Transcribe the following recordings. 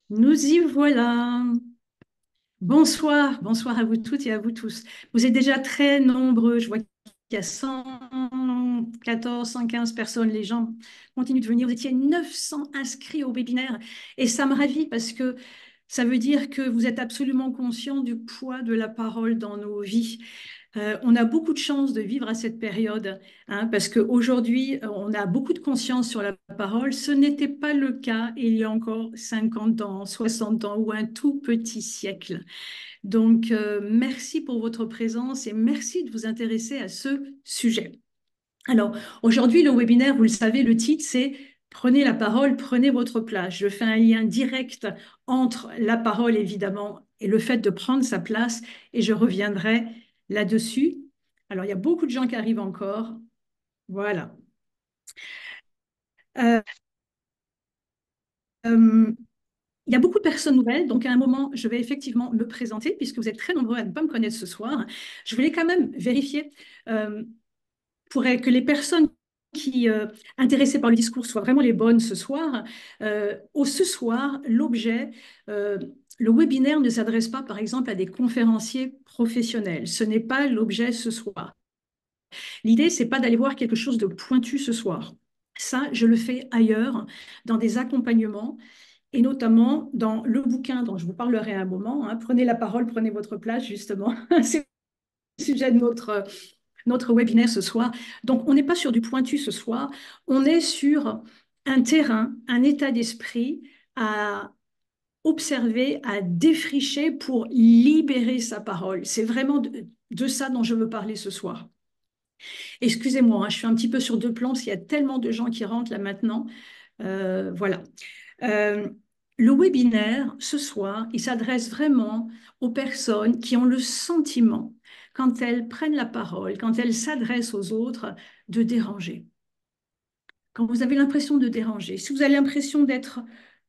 Nous y voilà. Bonsoir, bonsoir à vous toutes et à vous tous. Vous êtes déjà très nombreux. Je vois qu'il y a 114, 115 personnes. Les gens continuent de venir. Vous étiez 900 inscrits au webinaire et ça me ravit parce que ça veut dire que vous êtes absolument conscients du poids de la parole dans nos vies. On a beaucoup de chance de vivre à cette période, hein, parce qu'aujourd'hui, on a beaucoup de conscience sur la parole. Ce n'était pas le cas il y a encore 50 ans, 60 ans ou un tout petit siècle. Donc, merci pour votre présence et merci de vous intéresser à ce sujet. Alors, aujourd'hui, le webinaire, vous le savez, le titre, c'est Prenez la parole, prenez votre place. Je fais un lien direct entre la parole, évidemment, et le fait de prendre sa place, et je reviendrai là-dessus. Alors, il y a beaucoup de gens qui arrivent encore. Voilà. Euh, euh, il y a beaucoup de personnes nouvelles, donc à un moment, je vais effectivement me présenter, puisque vous êtes très nombreux à ne pas me connaître ce soir. Je voulais quand même vérifier euh, pour que les personnes qui intéressées par le discours soient vraiment les bonnes ce soir. Ce soir, l'objet, euh, le webinaire ne s'adresse pas, par exemple, à des conférenciers professionnels. Ce n'est pas l'objet ce soir. L'idée, c'est pas d'aller voir quelque chose de pointu ce soir. Ça, je le fais ailleurs, dans des accompagnements, et notamment dans le bouquin dont je vous parlerai à un moment, hein. Prenez la parole, prenez votre place, justement. C'est le sujet de notre webinaire ce soir. Donc, on n'est pas sur du pointu ce soir, on est sur un terrain, un état d'esprit à observer, à défricher pour libérer sa parole. C'est vraiment de ça dont je veux parler ce soir. Excusez-moi, hein, je suis un petit peu sur deux plans parce qu'il y a tellement de gens qui rentrent là maintenant. Voilà. Euh, le webinaire, ce soir, il s'adresse vraiment aux personnes qui ont le sentiment, quand elles prennent la parole, quand elles s'adressent aux autres, de déranger. Quand vous avez l'impression de déranger, si vous avez l'impression d'être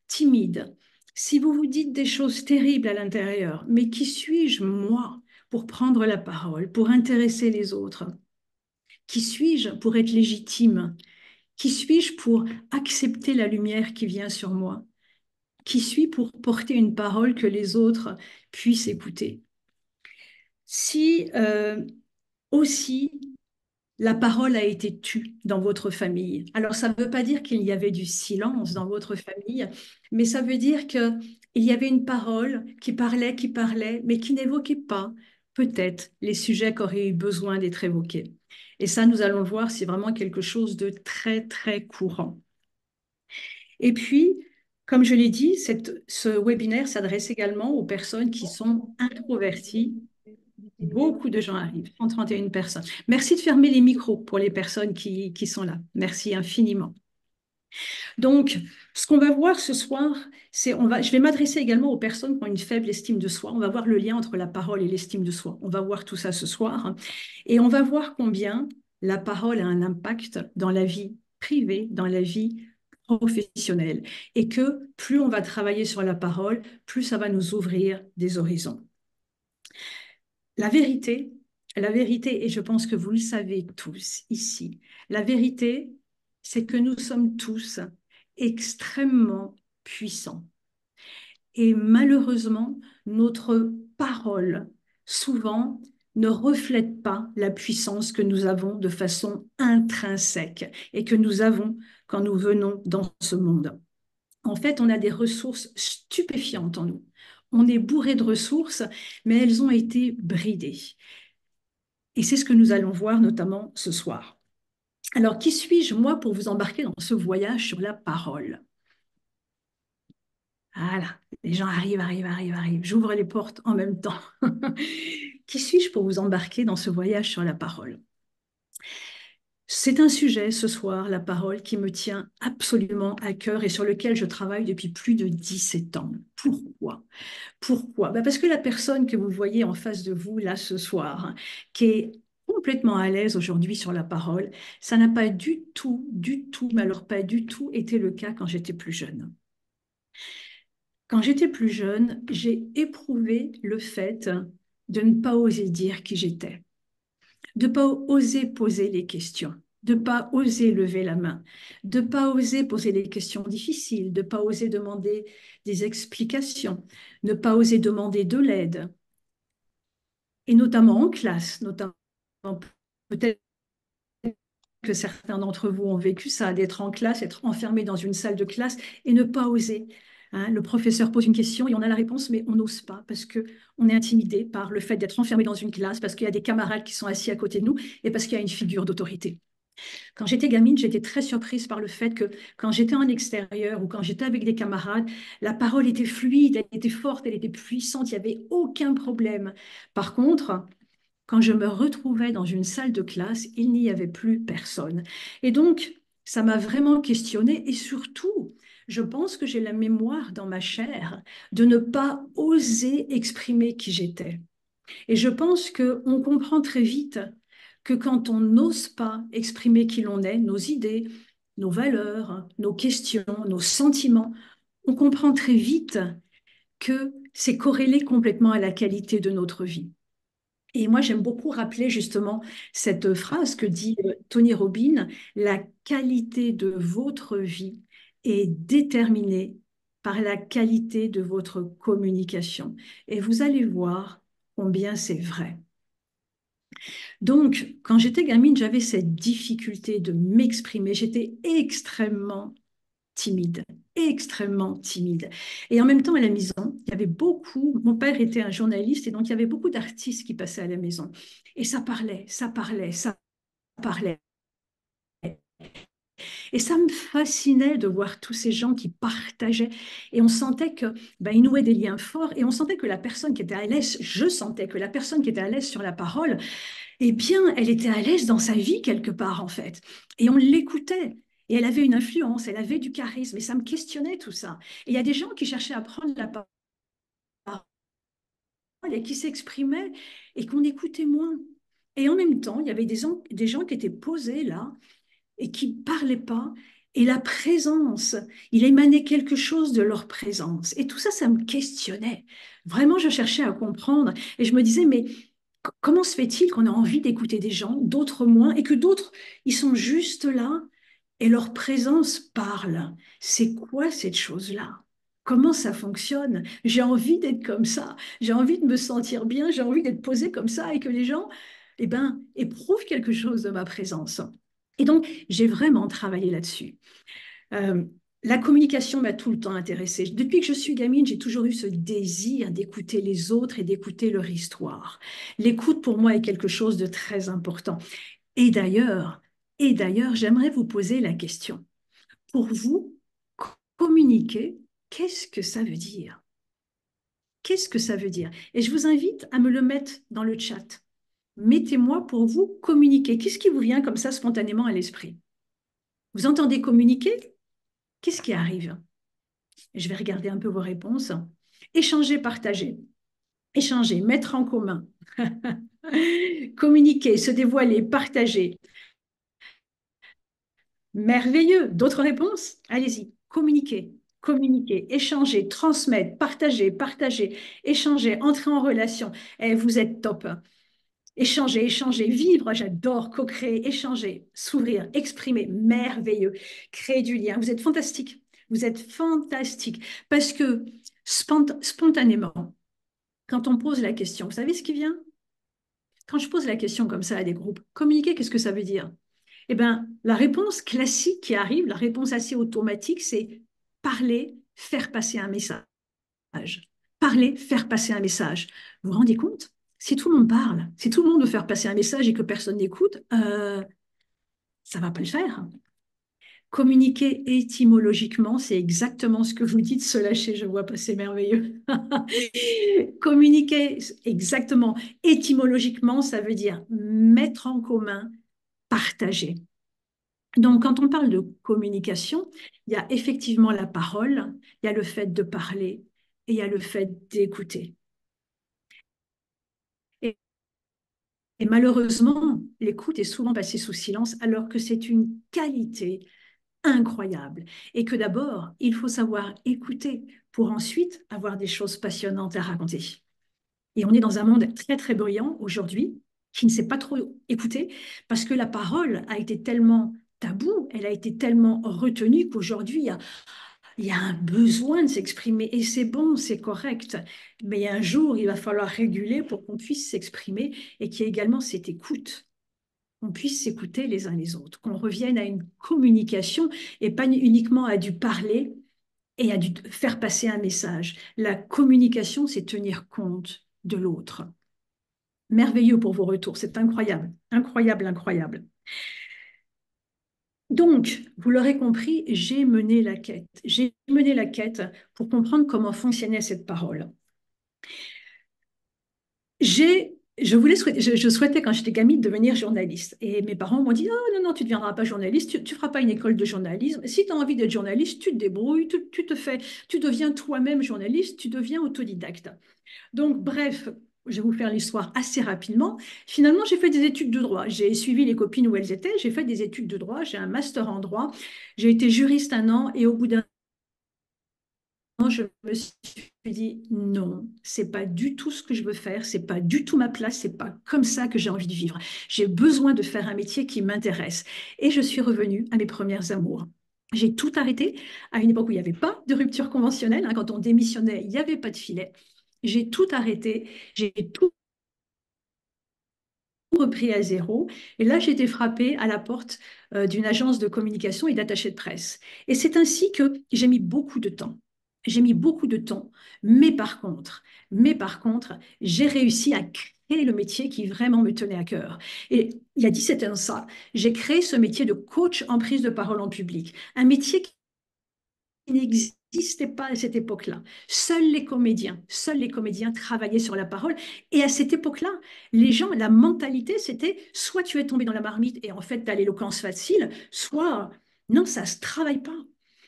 timide, si vous vous dites des choses terribles à l'intérieur, mais qui suis-je, moi, pour prendre la parole, pour intéresser les autres? Qui suis-je pour être légitime? Qui suis-je pour accepter la lumière qui vient sur moi? Qui suis pour porter une parole que les autres puissent écouter? Si aussi la parole a été tue dans votre famille, alors ça ne veut pas dire qu'il y avait du silence dans votre famille, mais ça veut dire qu'il y avait une parole qui parlait, mais qui n'évoquait pas peut-être les sujets qui auraient eu besoin d'être évoqués. Et ça, nous allons voir, c'est vraiment quelque chose de très, très courant. Et puis, comme je l'ai dit, ce webinaire s'adresse également aux personnes qui sont introverties. Beaucoup de gens arrivent, 131 personnes. Merci de fermer les micros pour les personnes qui sont là. Merci infiniment. Donc, ce qu'on va voir ce soir, je vais m'adresser également aux personnes qui ont une faible estime de soi. On va voir le lien entre la parole et l'estime de soi. On va voir tout ça ce soir. Et on va voir combien la parole a un impact dans la vie privée, dans la vie professionnelle. Et que plus on va travailler sur la parole, plus ça va nous ouvrir des horizons. La vérité, la vérité, et je pense que vous le savez tous ici, la vérité, c'est que nous sommes tous extrêmement puissants. Et malheureusement, notre parole, souvent, ne reflète pas la puissance que nous avons de façon intrinsèque et que nous avons quand nous venons dans ce monde. En fait, on a des ressources stupéfiantes en nous. On est bourré de ressources, mais elles ont été bridées. Et c'est ce que nous allons voir notamment ce soir. Alors, qui suis-je, moi, pour vous embarquer dans ce voyage sur la parole? Voilà, les gens arrivent. J'ouvre les portes en même temps. Qui suis-je pour vous embarquer dans ce voyage sur la parole? C'est un sujet ce soir, la parole, qui me tient absolument à cœur et sur lequel je travaille depuis plus de 17 ans. Pourquoi? Pourquoi? Ben parce que la personne que vous voyez en face de vous là ce soir, hein, qui est complètement à l'aise aujourd'hui sur la parole, ça n'a pas du tout, mais alors pas du tout été le cas quand j'étais plus jeune. Quand j'étais plus jeune, j'ai éprouvé le fait de ne pas oser dire qui j'étais, de ne pas oser poser les questions. de ne pas oser lever la main, de ne pas oser poser des questions difficiles, de ne pas oser demander des explications, ne pas oser demander de l'aide, et notamment en classe, notamment peut-être que certains d'entre vous ont vécu ça, d'être en classe, être enfermé dans une salle de classe et ne pas oser. Hein, le professeur pose une question et on a la réponse, mais on n'ose pas parce que on est intimidé par le fait d'être enfermé dans une classe, parce qu'il y a des camarades qui sont assis à côté de nous et parce qu'il y a une figure d'autorité. Quand j'étais gamine, j'étais très surprise par le fait que quand j'étais en extérieur ou quand j'étais avec des camarades, la parole était fluide, elle était forte, elle était puissante, il n'y avait aucun problème. Par contre, quand je me retrouvais dans une salle de classe, il n'y avait plus personne. Et donc, ça m'a vraiment questionnée et surtout, je pense que j'ai la mémoire dans ma chair de ne pas oser exprimer qui j'étais. Et je pense qu'on comprend très vite que quand on n'ose pas exprimer qui l'on est, nos idées, nos valeurs, nos questions, nos sentiments, on comprend très vite que c'est corrélé complètement à la qualité de notre vie. Et moi, j'aime beaucoup rappeler justement cette phrase que dit Tony Robbins, la qualité de votre vie est déterminée par la qualité de votre communication. Et vous allez voir combien c'est vrai. Donc, quand j'étais gamine, j'avais cette difficulté de m'exprimer. J'étais timide, extrêmement timide. Et en même temps, à la maison, il y avait beaucoup, mon père était un journaliste, et donc il y avait beaucoup d'artistes qui passaient à la maison. Et ça parlait, ça parlait, ça parlait. Et ça me fascinait de voir tous ces gens qui partageaient. Et on sentait que, ben, ils nouaient des liens forts. Et on sentait que la personne qui était à l'aise, je sentais que la personne qui était à l'aise sur la parole, eh bien, elle était à l'aise dans sa vie quelque part, en fait. Et on l'écoutait. Et elle avait une influence, elle avait du charisme. Et ça me questionnait tout ça. Et il y a des gens qui cherchaient à prendre la parole et qui s'exprimaient et qu'on écoutait moins. Et en même temps, il y avait des gens qui étaient posés là et qui ne parlaient pas. Et la présence, il émanait quelque chose de leur présence. Et tout ça, ça me questionnait. Vraiment, je cherchais à comprendre. Et je me disais, mais comment se fait-il qu'on a envie d'écouter des gens, d'autres moins, et que d'autres, ils sont juste là et leur présence parle? C'est quoi cette chose-là? Comment ça fonctionne? J'ai envie d'être comme ça. J'ai envie de me sentir bien. J'ai envie d'être posée comme ça et que les gens, eh ben, éprouvent quelque chose de ma présence. Et donc, j'ai vraiment travaillé là-dessus. Euh, la communication m'a tout le temps intéressée. Depuis que je suis gamine, j'ai toujours eu ce désir d'écouter les autres et d'écouter leur histoire. L'écoute, pour moi, est quelque chose de très important. Et d'ailleurs, j'aimerais vous poser la question. Pour vous, communiquer, qu'est-ce que ça veut dire? Qu'est-ce que ça veut dire? Et je vous invite à me le mettre dans le chat. Mettez-moi pour vous communiquer. Qu'est-ce qui vous vient comme ça spontanément à l'esprit? Vous entendez communiquer? Qu'est-ce qui arrive? Je vais regarder un peu vos réponses. Échanger, partager. Échanger, mettre en commun. Communiquer, se dévoiler, partager. Merveilleux. D'autres réponses? Allez-y. Communiquer, communiquer, échanger, transmettre, partager, partager, échanger, entrer en relation. Et vous êtes top. Échanger, échanger, vivre, j'adore co-créer, échanger, s'ouvrir, exprimer, merveilleux, créer du lien. Vous êtes fantastique. Vous êtes fantastique. Parce que spontanément, quand on pose la question, vous savez ce qui vient? Quand je pose la question comme ça à des groupes, communiquer, qu'est-ce que ça veut dire? Eh bien, la réponse classique qui arrive, la réponse assez automatique, c'est parler, faire passer un message. Parler, faire passer un message. Vous vous rendez compte? Si tout le monde parle, si tout le monde veut faire passer un message et que personne n'écoute, ça ne va pas le faire. Communiquer étymologiquement, c'est exactement ce que vous dites, se lâcher, je vois passer merveilleux. Communiquer, exactement, étymologiquement, ça veut dire mettre en commun, partager. Donc, quand on parle de communication, il y a effectivement la parole, il y a le fait de parler et il y a le fait d'écouter. Et, et malheureusement, l'écoute est souvent passée sous silence alors que c'est une qualité incroyable. Et que d'abord, il faut savoir écouter pour ensuite avoir des choses passionnantes à raconter. Et on est dans un monde très, très bruyant aujourd'hui. qui ne sait pas trop écouter, parce que la parole a été tellement taboue, elle a été tellement retenue qu'aujourd'hui, il y a un besoin de s'exprimer et c'est bon, c'est correct. Mais un jour, il va falloir réguler pour qu'on puisse s'exprimer et qu'il y ait également cette écoute, qu'on puisse s'écouter les uns les autres, qu'on revienne à une communication et pas uniquement à du parler et à du faire passer un message. La communication, c'est tenir compte de l'autre. Merveilleux pour vos retours, c'est incroyable, incroyable, incroyable. Donc, vous l'aurez compris, j'ai mené la quête. J'ai mené la quête pour comprendre comment fonctionnait cette parole. Je souhaitais quand j'étais gamine devenir journaliste. Et mes parents m'ont dit, oh non, non, tu ne deviendras pas journaliste, tu ne feras pas une école de journalisme. Si tu as envie d'être journaliste, tu te débrouilles, tu deviens toi-même journaliste, tu deviens autodidacte. Donc, bref, je vais vous faire l'histoire assez rapidement. Finalement, j'ai fait des études de droit. J'ai suivi les copines où elles étaient. J'ai fait des études de droit. J'ai un master en droit. J'ai été juriste un an et au bout d'un an, je me suis dit non, c'est pas du tout ce que je veux faire. C'est pas du tout ma place. C'est pas comme ça que j'ai envie de vivre. J'ai besoin de faire un métier qui m'intéresse. Et je suis revenue à mes premières amours. J'ai tout arrêté à une époque où il n'y avait pas de rupture conventionnelle, hein. Quand on démissionnait, il n'y avait pas de filet. J'ai tout arrêté, j'ai tout repris à zéro. Et là, j'ai été frappée à la porte d'une agence de communication et d'attaché de presse. Et c'est ainsi que j'ai mis beaucoup de temps. J'ai mis beaucoup de temps, mais par contre, j'ai réussi à créer le métier qui vraiment me tenait à cœur. Et il y a 17 ans de ça, j'ai créé ce métier de coach en prise de parole en public, un métier n'existait pas à cette époque-là. Seuls les comédiens travaillaient sur la parole. Et à cette époque-là, les gens, la mentalité, c'était soit tu es tombé dans la marmite et en fait, tu as l'éloquence facile, soit non, ça ne se travaille pas.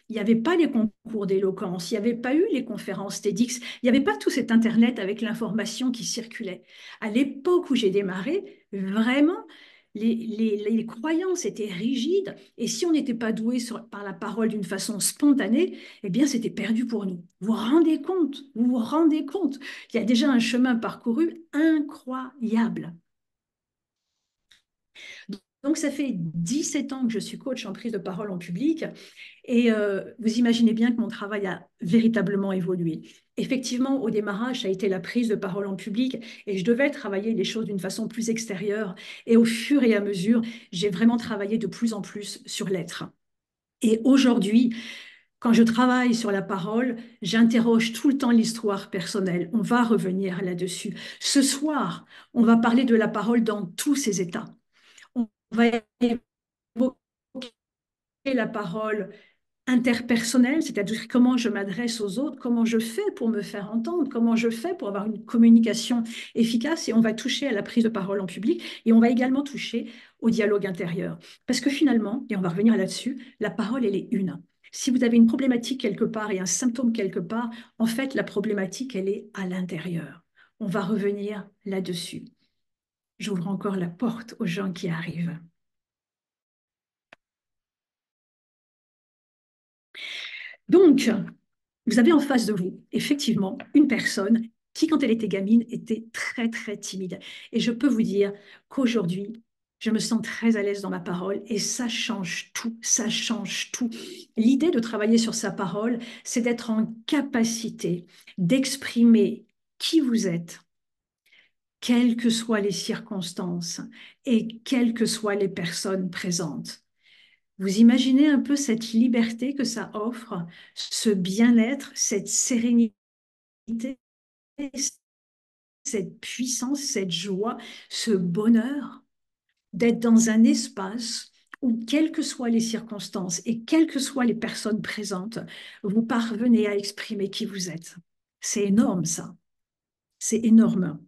Il n'y avait pas les concours d'éloquence, il n'y avait pas eu les conférences TEDx, il n'y avait pas tout cet Internet avec l'information qui circulait. À l'époque où j'ai démarré, vraiment, les croyances étaient rigides et si on n'était pas doué par la parole d'une façon spontanée, eh bien, c'était perdu pour nous. Vous vous rendez compte? Vous vous rendez compte? Il y a déjà un chemin parcouru incroyable. Donc, ça fait 17 ans que je suis coach en prise de parole en public et vous imaginez bien que mon travail a véritablement évolué. Effectivement, au démarrage, ça a été la prise de parole en public et je devais travailler les choses d'une façon plus extérieure. Et au fur et à mesure, j'ai vraiment travaillé de plus en plus sur l'être. Et aujourd'hui, quand je travaille sur la parole, j'interroge tout le temps l'histoire personnelle. On va revenir là-dessus. Ce soir, on va parler de la parole dans tous ses états. On va évoquer la parole interpersonnelle, c'est-à-dire comment je m'adresse aux autres, comment je fais pour me faire entendre, comment je fais pour avoir une communication efficace. Et on va toucher à la prise de parole en public et on va également toucher au dialogue intérieur. Parce que finalement, et on va revenir là-dessus, la parole, elle est une. Si vous avez une problématique quelque part et un symptôme quelque part, en fait, la problématique, elle est à l'intérieur. On va revenir là-dessus. J'ouvre encore la porte aux gens qui arrivent. Donc, vous avez en face de vous, effectivement, une personne qui, quand elle était gamine, était très, très timide. Et je peux vous dire qu'aujourd'hui, je me sens très à l'aise dans ma parole et ça change tout, ça change tout. L'idée de travailler sur sa parole, c'est d'être en capacité d'exprimer qui vous êtes, quelles que soient les circonstances et quelles que soient les personnes présentes. Vous imaginez un peu cette liberté que ça offre, ce bien-être, cette sérénité, cette puissance, cette joie, ce bonheur d'être dans un espace où, quelles que soient les circonstances et quelles que soient les personnes présentes, vous parvenez à exprimer qui vous êtes. C'est énorme, ça. C'est énorme.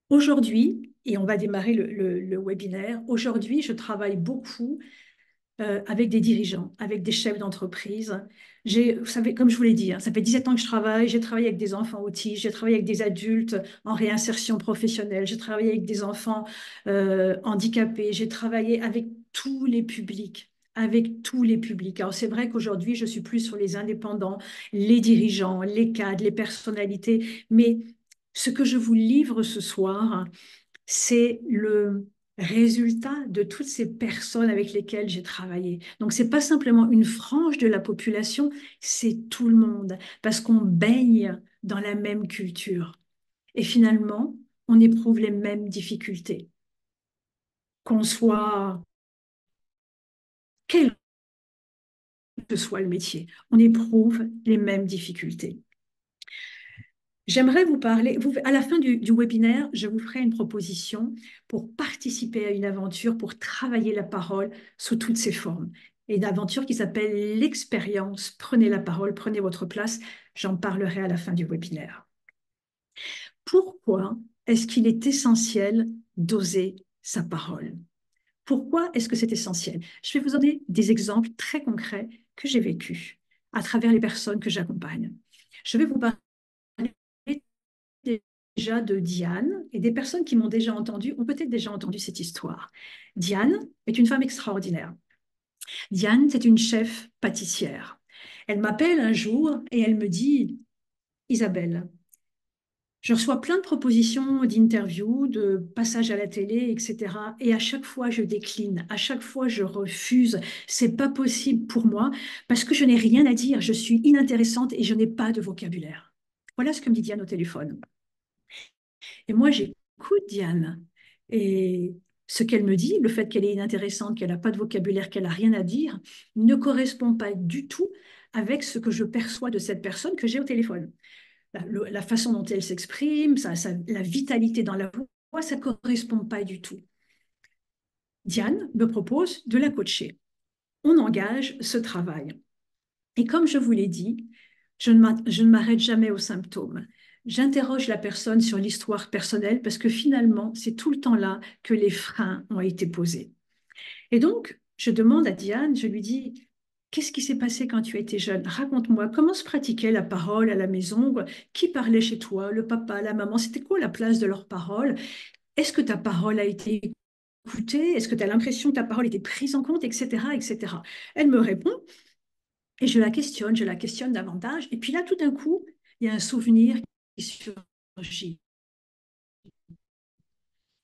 Aujourd'hui, et on va démarrer le webinaire, aujourd'hui, je travaille beaucoup avec des dirigeants, avec des chefs d'entreprise. Vous savez, comme je vous l'ai dit, hein, ça fait 17 ans que je travaille. J'ai travaillé avec des enfants autistes, j'ai travaillé avec des adultes en réinsertion professionnelle, j'ai travaillé avec des enfants handicapés, j'ai travaillé avec tous les publics. avec tous les publics. Alors c'est vrai qu'aujourd'hui, je suis plus sur les indépendants, les dirigeants, les cadres, les personnalités, mais ce que je vous livre ce soir, c'est le résultat de toutes ces personnes avec lesquelles j'ai travaillé. Donc, c'est pas simplement une frange de la population, c'est tout le monde, parce qu'on baigne dans la même culture. Et finalement, on éprouve les mêmes difficultés, qu'on soit, quel que soit le métier, on éprouve les mêmes difficultés. J'aimerais vous parler, à la fin du webinaire, je vous ferai une proposition pour participer à une aventure, pour travailler la parole sous toutes ses formes. Et une aventure qui s'appelle l'expérience. Prenez la parole, prenez votre place. J'en parlerai à la fin du webinaire. Pourquoi est-ce qu'il est essentiel d'oser sa parole? Pourquoi est-ce que c'est essentiel? Je vais vous donner des exemples très concrets que j'ai vécus à travers les personnes que j'accompagne. Je vais vous parler déjà de Diane, et des personnes qui m'ont déjà entendu ont peut-être déjà entendu cette histoire. Diane est une femme extraordinaire. Diane, c'est une chef pâtissière. Elle m'appelle un jour et elle me dit, Isabelle, je reçois plein de propositions d'interviews, de passages à la télé, etc. Et à chaque fois, je décline. À chaque fois, je refuse. C'est pas possible pour moi parce que je n'ai rien à dire. Je suis inintéressante et je n'ai pas de vocabulaire. Voilà ce que me dit Diane au téléphone. Et moi, j'écoute Diane. Et ce qu'elle me dit, le fait qu'elle est inintéressante, qu'elle n'a pas de vocabulaire, qu'elle n'a rien à dire, ne correspond pas du tout avec ce que je perçois de cette personne que j'ai au téléphone. La façon dont elle s'exprime, la vitalité dans la voix, ça ne correspond pas du tout. Diane me propose de la coacher. On engage ce travail. Et comme je vous l'ai dit, je ne m'arrête jamais aux symptômes. J'interroge la personne sur l'histoire personnelle parce que finalement, c'est tout le temps là que les freins ont été posés. Et donc, je demande à Diane, je lui dis, qu'est-ce qui s'est passé quand tu étais jeune? Raconte-moi, comment se pratiquait la parole à la maison? Qui parlait chez toi? Le papa, la maman? C'était quoi la place de leur parole? Est-ce que ta parole a été écoutée? Est-ce que tu as l'impression que ta parole était prise en compte, etc., etc. Elle me répond. Et je la questionne davantage. Et puis là, tout d'un coup, il y a un souvenir qui surgit.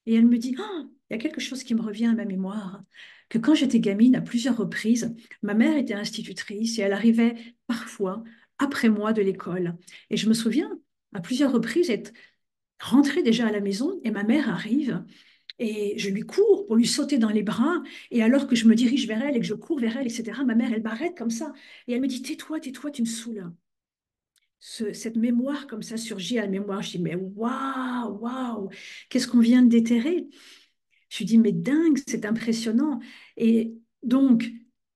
Et elle me dit, ah, il y a quelque chose qui me revient à ma mémoire, que quand j'étais gamine, à plusieurs reprises, ma mère était institutrice et elle arrivait parfois après moi de l'école. Et je me souviens, à plusieurs reprises, être rentrée déjà à la maison et ma mère arrive et je lui cours pour lui sauter dans les bras. Et alors que je me dirige vers elle et que je cours vers elle, etc., ma mère, elle m'arrête comme ça. Et elle me dit, tais-toi, tais-toi, tu me saoules. Cette mémoire comme ça surgit à la mémoire. Je dis, mais waouh, waouh, qu'est-ce qu'on vient de déterrer? Je lui dis, mais dingue, c'est impressionnant. Et donc,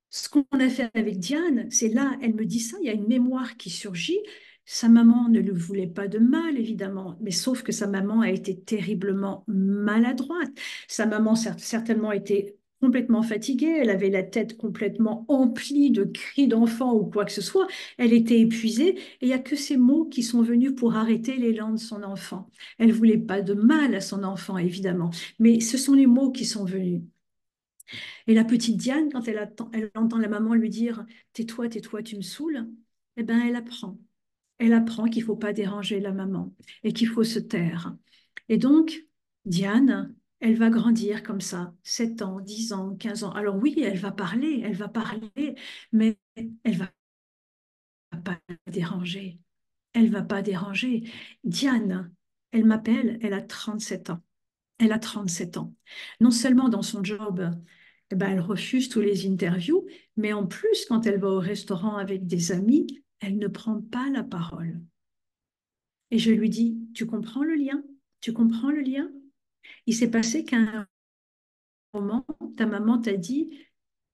ce qu'on a fait avec Diane, c'est là, elle me dit ça, il y a une mémoire qui surgit. Sa maman ne lui voulait pas de mal, évidemment, mais sauf que sa maman a été terriblement maladroite. Sa maman certainement était complètement fatiguée, elle avait la tête complètement emplie de cris d'enfants ou quoi que ce soit, elle était épuisée, et il n'y a que ces mots qui sont venus pour arrêter l'élan de son enfant. Elle voulait pas de mal à son enfant, évidemment, mais ce sont les mots qui sont venus. Et la petite Diane, quand elle entend la maman lui dire tais-toi, tais-toi, tu me saoules, eh ben elle apprend. Elle apprend qu'il faut pas déranger la maman et qu'il faut se taire. Et donc, Diane, elle va grandir comme ça, 7 ans, 10 ans, 15 ans. Alors oui, elle va parler, mais elle va pas déranger. Elle va pas déranger. Diane, elle m'appelle, elle a 37 ans. Elle a 37 ans. Non seulement dans son job, eh ben, elle refuse tous les interviews, mais en plus, quand elle va au restaurant avec des amis, elle ne prend pas la parole. Et je lui dis, tu comprends le lien? Tu comprends le lien? Il s'est passé qu'à un moment, ta maman t'a dit,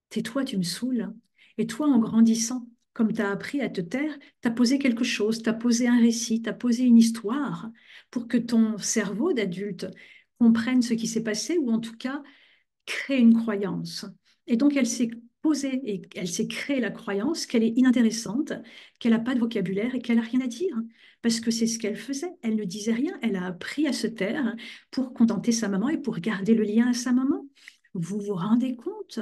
tais-toi, tu me saoules. Et toi, en grandissant, comme tu as appris à te taire, tu as posé quelque chose, tu as posé un récit, tu as posé une histoire pour que ton cerveau d'adulte comprenne ce qui s'est passé ou en tout cas crée une croyance. Et donc, elle s'est posée et elle s'est créée la croyance qu'elle est inintéressante, qu'elle n'a pas de vocabulaire et qu'elle n'a rien à dire. Parce que c'est ce qu'elle faisait. Elle ne disait rien. Elle a appris à se taire pour contenter sa maman et pour garder le lien à sa maman. Vous vous rendez compte?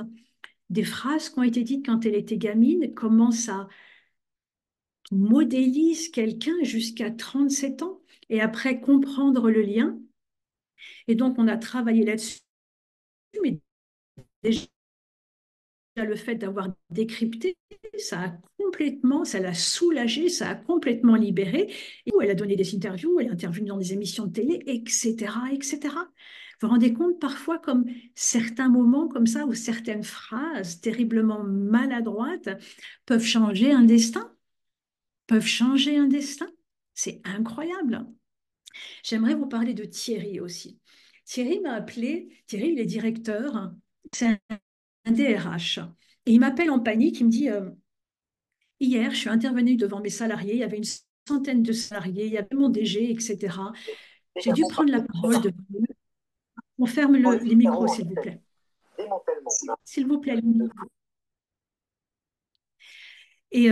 des phrases qui ont été dites quand elle était gamine, comment ça modélise quelqu'un jusqu'à 37 ans et après comprendre le lien. Et donc, on a travaillé là-dessus, mais déjà le fait d'avoir décrypté, ça l'a soulagée, ça a complètement libéré. Et elle a donné des interviews, elle a intervenu dans des émissions de télé, etc., etc. Vous vous rendez compte parfois comme certains moments comme ça ou certaines phrases terriblement maladroites peuvent changer un destin, peuvent changer un destin. C'est incroyable. J'aimerais vous parler de Thierry aussi. Thierry m'a appelé, Thierry, il est directeur, c'est un DRH. Et il m'appelle en panique, il me dit, hier, je suis intervenu devant mes salariés, il y avait une centaine de salariés, il y avait mon DG, etc. J'ai dû prendre la parole devant eux. On ferme les micros, s'il vous plaît. S'il vous plaît, les micros. Et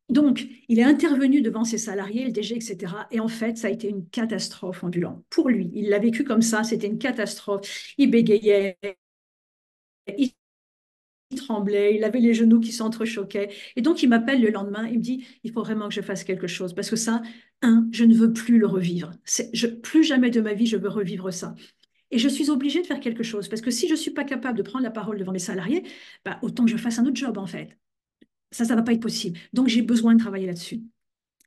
donc, il est intervenu devant ses salariés, le DG, etc. Et en fait, ça a été une catastrophe ambulante pour lui. Il l'a vécu comme ça, c'était une catastrophe. Il bégayait, il tremblait, il avait les genoux qui s'entrechoquaient. Et donc, il m'appelle le lendemain, il me dit, il faut vraiment que je fasse quelque chose, parce que ça, je ne veux plus le revivre. Plus jamais de ma vie, je veux revivre ça. Et je suis obligée de faire quelque chose, parce que si je ne suis pas capable de prendre la parole devant mes salariés, bah, autant que je fasse un autre job, en fait. Ça ne va pas être possible. Donc, j'ai besoin de travailler là-dessus.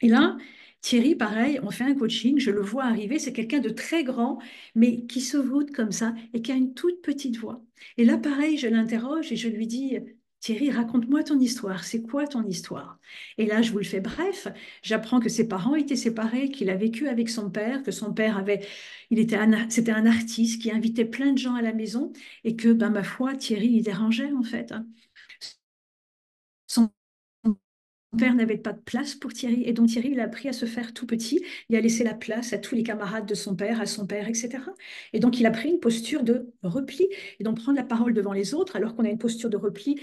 Et là, Thierry, pareil, on fait un coaching, je le vois arriver, c'est quelqu'un de très grand, mais qui se voûte comme ça et qui a une toute petite voix. Et là, pareil, je l'interroge et je lui dis, Thierry, raconte-moi ton histoire, c'est quoi ton histoire? Et là, je vous le fais bref, j'apprends que ses parents étaient séparés, qu'il a vécu avec son père, que son père c'était un artiste qui invitait plein de gens à la maison et que, ben, ma foi, Thierry, il dérangeait en fait. Son père n'avait pas de place pour Thierry, et donc Thierry, il a appris à se faire tout petit, il a laissé la place à tous les camarades de son père, à son père, etc. Et donc il a pris une posture de repli, et donc prendre la parole devant les autres, alors qu'on a une posture de repli,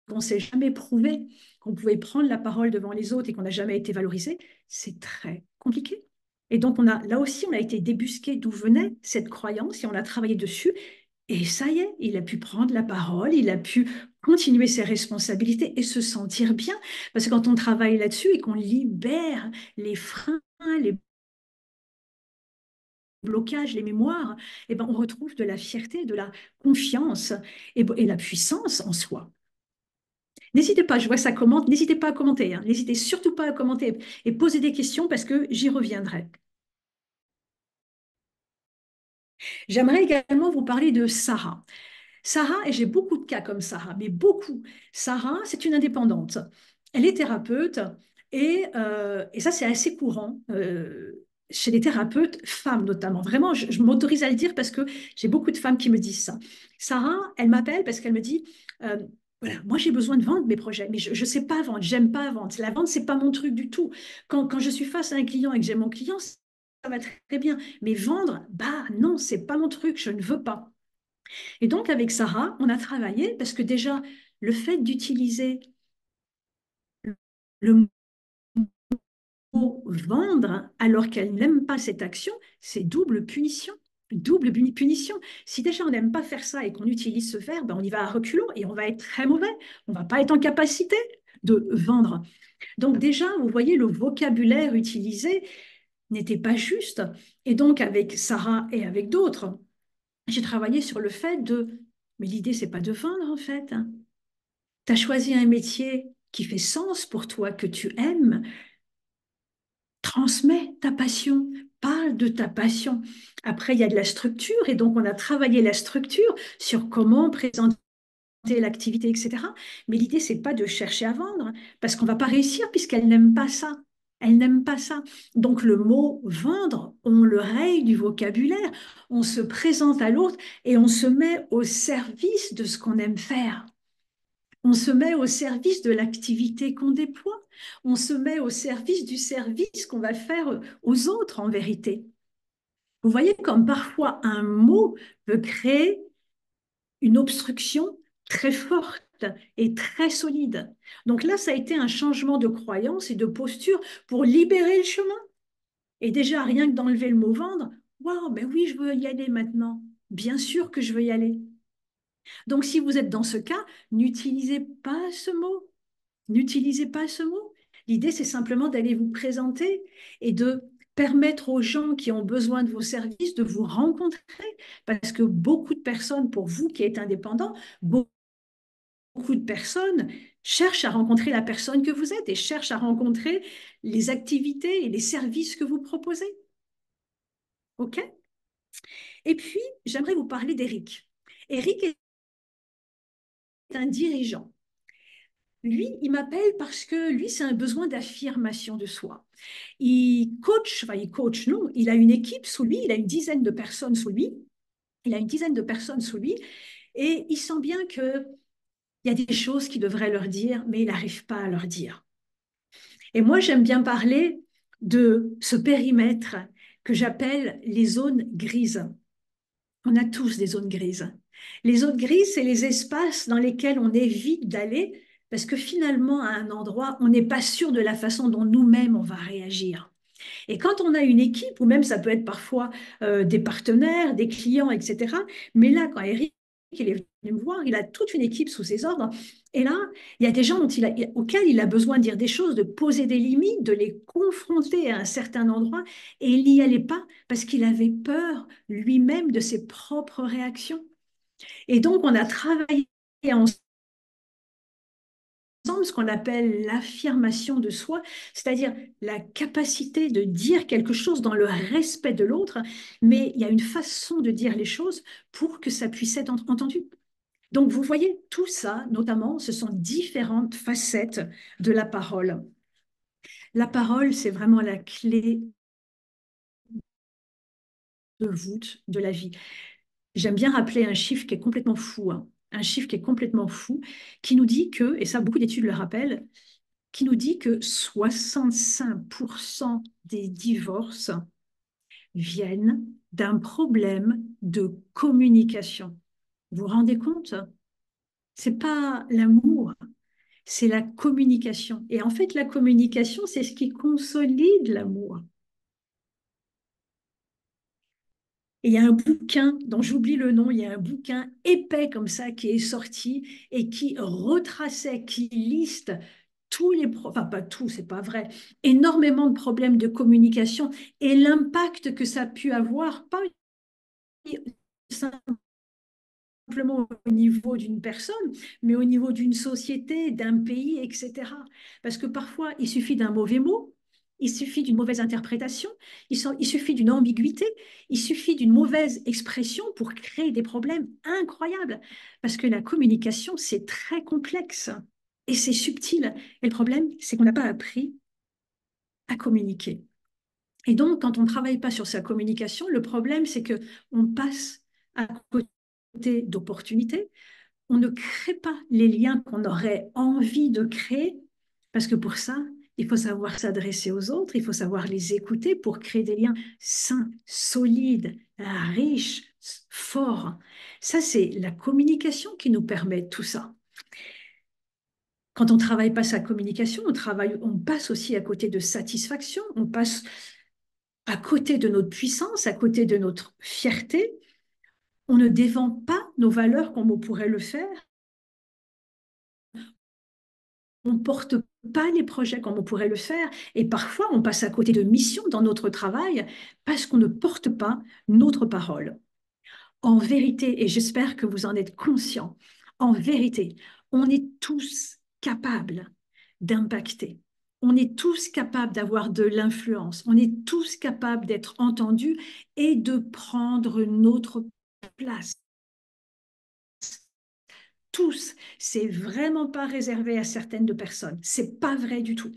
qu'on ne s'est jamais prouvé qu'on pouvait prendre la parole devant les autres et qu'on n'a jamais été valorisé, c'est très compliqué. Et donc là aussi, on a été débusqué d'où venait cette croyance et on a travaillé dessus. Et ça y est, il a pu prendre la parole, il a pu continuer ses responsabilités et se sentir bien. Parce que quand on travaille là-dessus et qu'on libère les freins, les blocages, les mémoires, eh ben, on retrouve de la fierté, de la confiance et la puissance en soi. N'hésitez pas, je vois ça commente, n'hésitez pas à commenter, hein. N'hésitez surtout pas à commenter et poser des questions parce que j'y reviendrai. J'aimerais également vous parler de Sarah. Sarah, et j'ai beaucoup de cas comme Sarah, mais beaucoup. Sarah, c'est une indépendante. Elle est thérapeute et ça, c'est assez courant chez les thérapeutes, femmes notamment. Vraiment, je m'autorise à le dire parce que j'ai beaucoup de femmes qui me disent ça. Sarah, elle m'appelle parce qu'elle me dit, euh, voilà, moi j'ai besoin de vendre mes projets, mais je ne sais pas vendre, j'aime pas vendre. La vente, c'est pas mon truc du tout. Quand je suis face à un client et que j'aime mon client, ça va très bien. Mais vendre, bah non, c'est pas mon truc, je ne veux pas. Et donc, avec Sarah, on a travaillé parce que déjà, le fait d'utiliser le mot vendre alors qu'elle n'aime pas cette action, c'est double punition. Double punition. Si déjà on n'aime pas faire ça et qu'on utilise ce verbe, ben on y va à reculons et on va être très mauvais. On ne va pas être en capacité de vendre. Donc déjà, vous voyez, le vocabulaire utilisé n'était pas juste. Et donc avec Sarah et avec d'autres, j'ai travaillé sur le fait de, mais l'idée, c'est pas de vendre en fait. Tu as choisi un métier qui fait sens pour toi, que tu aimes. Transmets ta passion, parle de ta passion. Après, il y a de la structure et donc on a travaillé la structure sur comment présenter l'activité, etc. Mais l'idée, c'est pas de chercher à vendre parce qu'on va pas réussir puisqu'elle n'aime pas ça. Elle n'aime pas ça. Donc le mot vendre, on le raye du vocabulaire, on se présente à l'autre et on se met au service de ce qu'on aime faire. On se met au service de l'activité qu'on déploie. On se met au service du service qu'on va faire aux autres en vérité. Vous voyez comme parfois un mot peut créer une obstruction très forte et très solide. Donc là, ça a été un changement de croyance et de posture pour libérer le chemin. Et déjà, rien que d'enlever le mot vendre, waouh, ben oui, je veux y aller maintenant. Bien sûr que je veux y aller. Donc, si vous êtes dans ce cas, n'utilisez pas ce mot. N'utilisez pas ce mot. L'idée, c'est simplement d'aller vous présenter et de permettre aux gens qui ont besoin de vos services de vous rencontrer. Parce que beaucoup de personnes, pour vous qui êtes indépendant, beaucoup de personnes cherchent à rencontrer la personne que vous êtes et cherchent à rencontrer les activités et les services que vous proposez. OK? Et puis, j'aimerais vous parler d'Eric. Eric est un dirigeant. Lui, il m'appelle parce que lui, c'est un besoin d'affirmation de soi. Il coach, non, il a une équipe sous lui, il a une dizaine de personnes sous lui, il a une dizaine de personnes sous lui, et il sent bien qu'il y a des choses qu'il devrait leur dire, mais il n'arrive pas à leur dire. Et moi, j'aime bien parler de ce périmètre que j'appelle les zones grises. On a tous des zones grises. Les zones grises, c'est les espaces dans lesquels on évite d'aller parce que finalement, à un endroit, on n'est pas sûr de la façon dont nous-mêmes on va réagir. Et quand on a une équipe, ou même ça peut être parfois des partenaires, des clients, etc. Mais là, quand Eric il est venu me voir, il a toute une équipe sous ses ordres. Et là, il y a des gens auxquels il a besoin de dire des choses, de poser des limites, de les confronter à un certain endroit. Et il n'y allait pas parce qu'il avait peur lui-même de ses propres réactions. Et donc, on a travaillé ensemble ce qu'on appelle l'affirmation de soi, c'est-à-dire la capacité de dire quelque chose dans le respect de l'autre, mais il y a une façon de dire les choses pour que ça puisse être entendu. Donc, vous voyez, tout ça, notamment, ce sont différentes facettes de la parole. La parole, c'est vraiment la clé de voûte de la vie. J'aime bien rappeler un chiffre qui est complètement fou, hein, un chiffre qui est complètement fou, qui nous dit que, et ça beaucoup d'études le rappellent, qui nous dit que 65% des divorces viennent d'un problème de communication. Vous vous rendez compte? C'est pas l'amour, c'est la communication. Et en fait, la communication, c'est ce qui consolide l'amour. Et il y a un bouquin dont j'oublie le nom, il y a un bouquin épais comme ça qui est sorti et qui retraçait, qui liste tous enfin pas tout, c'est pas vrai, énormément de problèmes de communication et l'impact que ça a pu avoir, pas simplement au niveau d'une personne, mais au niveau d'une société, d'un pays, etc. Parce que parfois, il suffit d'un mauvais mot, il suffit d'une mauvaise interprétation, il suffit d'une ambiguïté, il suffit d'une mauvaise expression pour créer des problèmes incroyables. Parce que la communication, c'est très complexe et c'est subtil. Et le problème, c'est qu'on n'a pas appris à communiquer. Et donc, quand on ne travaille pas sur sa communication, le problème, c'est que on passe à côté d'opportunités, on ne crée pas les liens qu'on aurait envie de créer, parce que pour ça, il faut savoir s'adresser aux autres, il faut savoir les écouter pour créer des liens sains, solides, riches, forts. Ça, c'est la communication qui nous permet tout ça. Quand on ne travaille pas sa communication, on passe aussi à côté de satisfaction, on passe à côté de notre puissance, à côté de notre fierté. On ne dévend pas nos valeurs comme on pourrait le faire. On ne porte pas les projets comme on pourrait le faire. Et parfois, on passe à côté de missions dans notre travail parce qu'on ne porte pas notre parole. En vérité, et j'espère que vous en êtes conscients, en vérité, on est tous capables d'impacter. On est tous capables d'avoir de l'influence. On est tous capables d'être entendus et de prendre notre place. Tous. C'est vraiment pas réservé à certaines de personnes. C'est pas vrai du tout.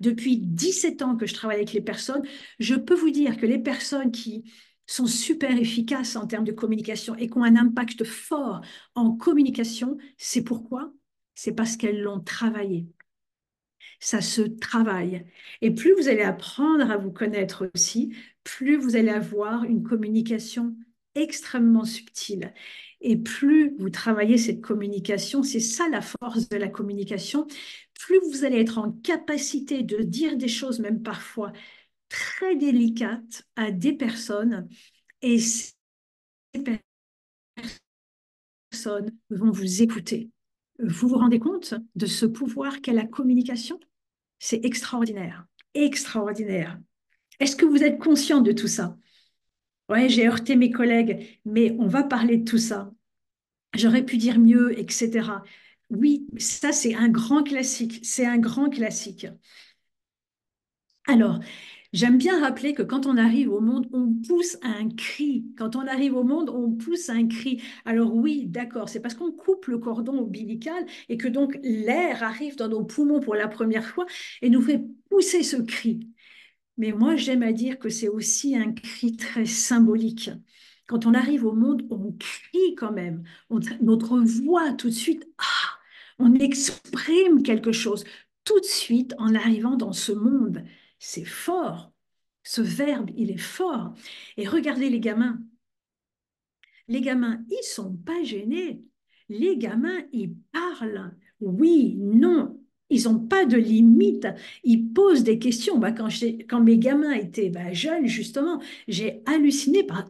Depuis 17 ans que je travaille avec les personnes, je peux vous dire que les personnes qui sont super efficaces en termes de communication et qui ont un impact fort en communication, c'est pourquoi? C'est parce qu'elles l'ont travaillé. Ça se travaille. Et plus vous allez apprendre à vous connaître aussi, plus vous allez avoir une communication extrêmement subtile. Et plus vous travaillez cette communication, c'est ça la force de la communication, plus vous allez être en capacité de dire des choses, même parfois très délicates, à des personnes. Et ces personnes vont vous écouter. Vous vous rendez compte de ce pouvoir qu'est la communication? C'est extraordinaire, extraordinaire. Est-ce que vous êtes conscient de tout ça? Ouais, j'ai heurté mes collègues, mais on va parler de tout ça. J'aurais pu dire mieux, etc. Oui, ça c'est un grand classique, c'est un grand classique. Alors, j'aime bien rappeler que quand on arrive au monde, on pousse un cri. Quand on arrive au monde, on pousse un cri. Alors oui, d'accord, c'est parce qu'on coupe le cordon ombilical et que donc l'air arrive dans nos poumons pour la première fois et nous fait pousser ce cri. Mais moi, j'aime à dire que c'est aussi un cri très symbolique. Quand on arrive au monde, on crie quand même. Notre voix, tout de suite, on exprime quelque chose. Tout de suite, en arrivant dans ce monde, c'est fort. Ce verbe, il est fort. Et regardez les gamins. Les gamins, ils sont pas gênés. Les gamins, ils parlent. Oui, non. Ils n'ont pas de limite. Ils posent des questions. Bah, quand mes gamins étaient jeunes, justement, j'ai halluciné par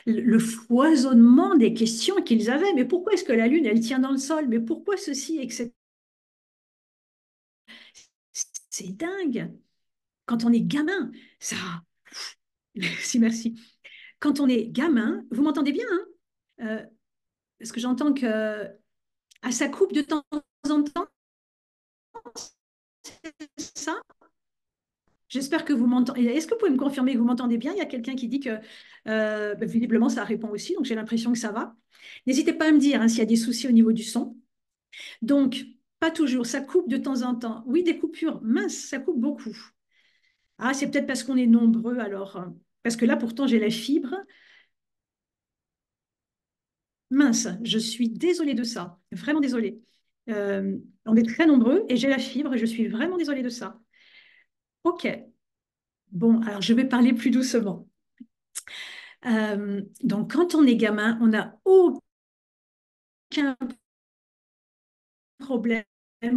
le foisonnement des questions qu'ils avaient. Mais pourquoi est-ce que la Lune, elle tient dans le sol? Mais pourquoi ceci, etc. C'est dingue. Quand on est gamin, ça... Merci, merci. Quand on est gamin, vous m'entendez bien, hein? Parce que j'entends que ça coupe de temps en temps, c'est ça? J'espère que vous m'entendez. Est-ce que vous pouvez me confirmer que vous m'entendez bien? Il y a quelqu'un qui dit que visiblement ça répond aussi, donc j'ai l'impression que ça va. N'hésitez pas à me dire hein, s'il y a des soucis au niveau du son. Donc, pas toujours, ça coupe de temps en temps. Oui, des coupures, mince, ça coupe beaucoup. Ah, c'est peut-être parce qu'on est nombreux alors. Parce que là, pourtant, j'ai la fibre. Mince, je suis désolée de ça, vraiment désolée. On est très nombreux et j'ai la fibre et je suis vraiment désolée de ça. Ok, bon, alors je vais parler plus doucement. Donc, quand on est gamin, on n'a aucun problème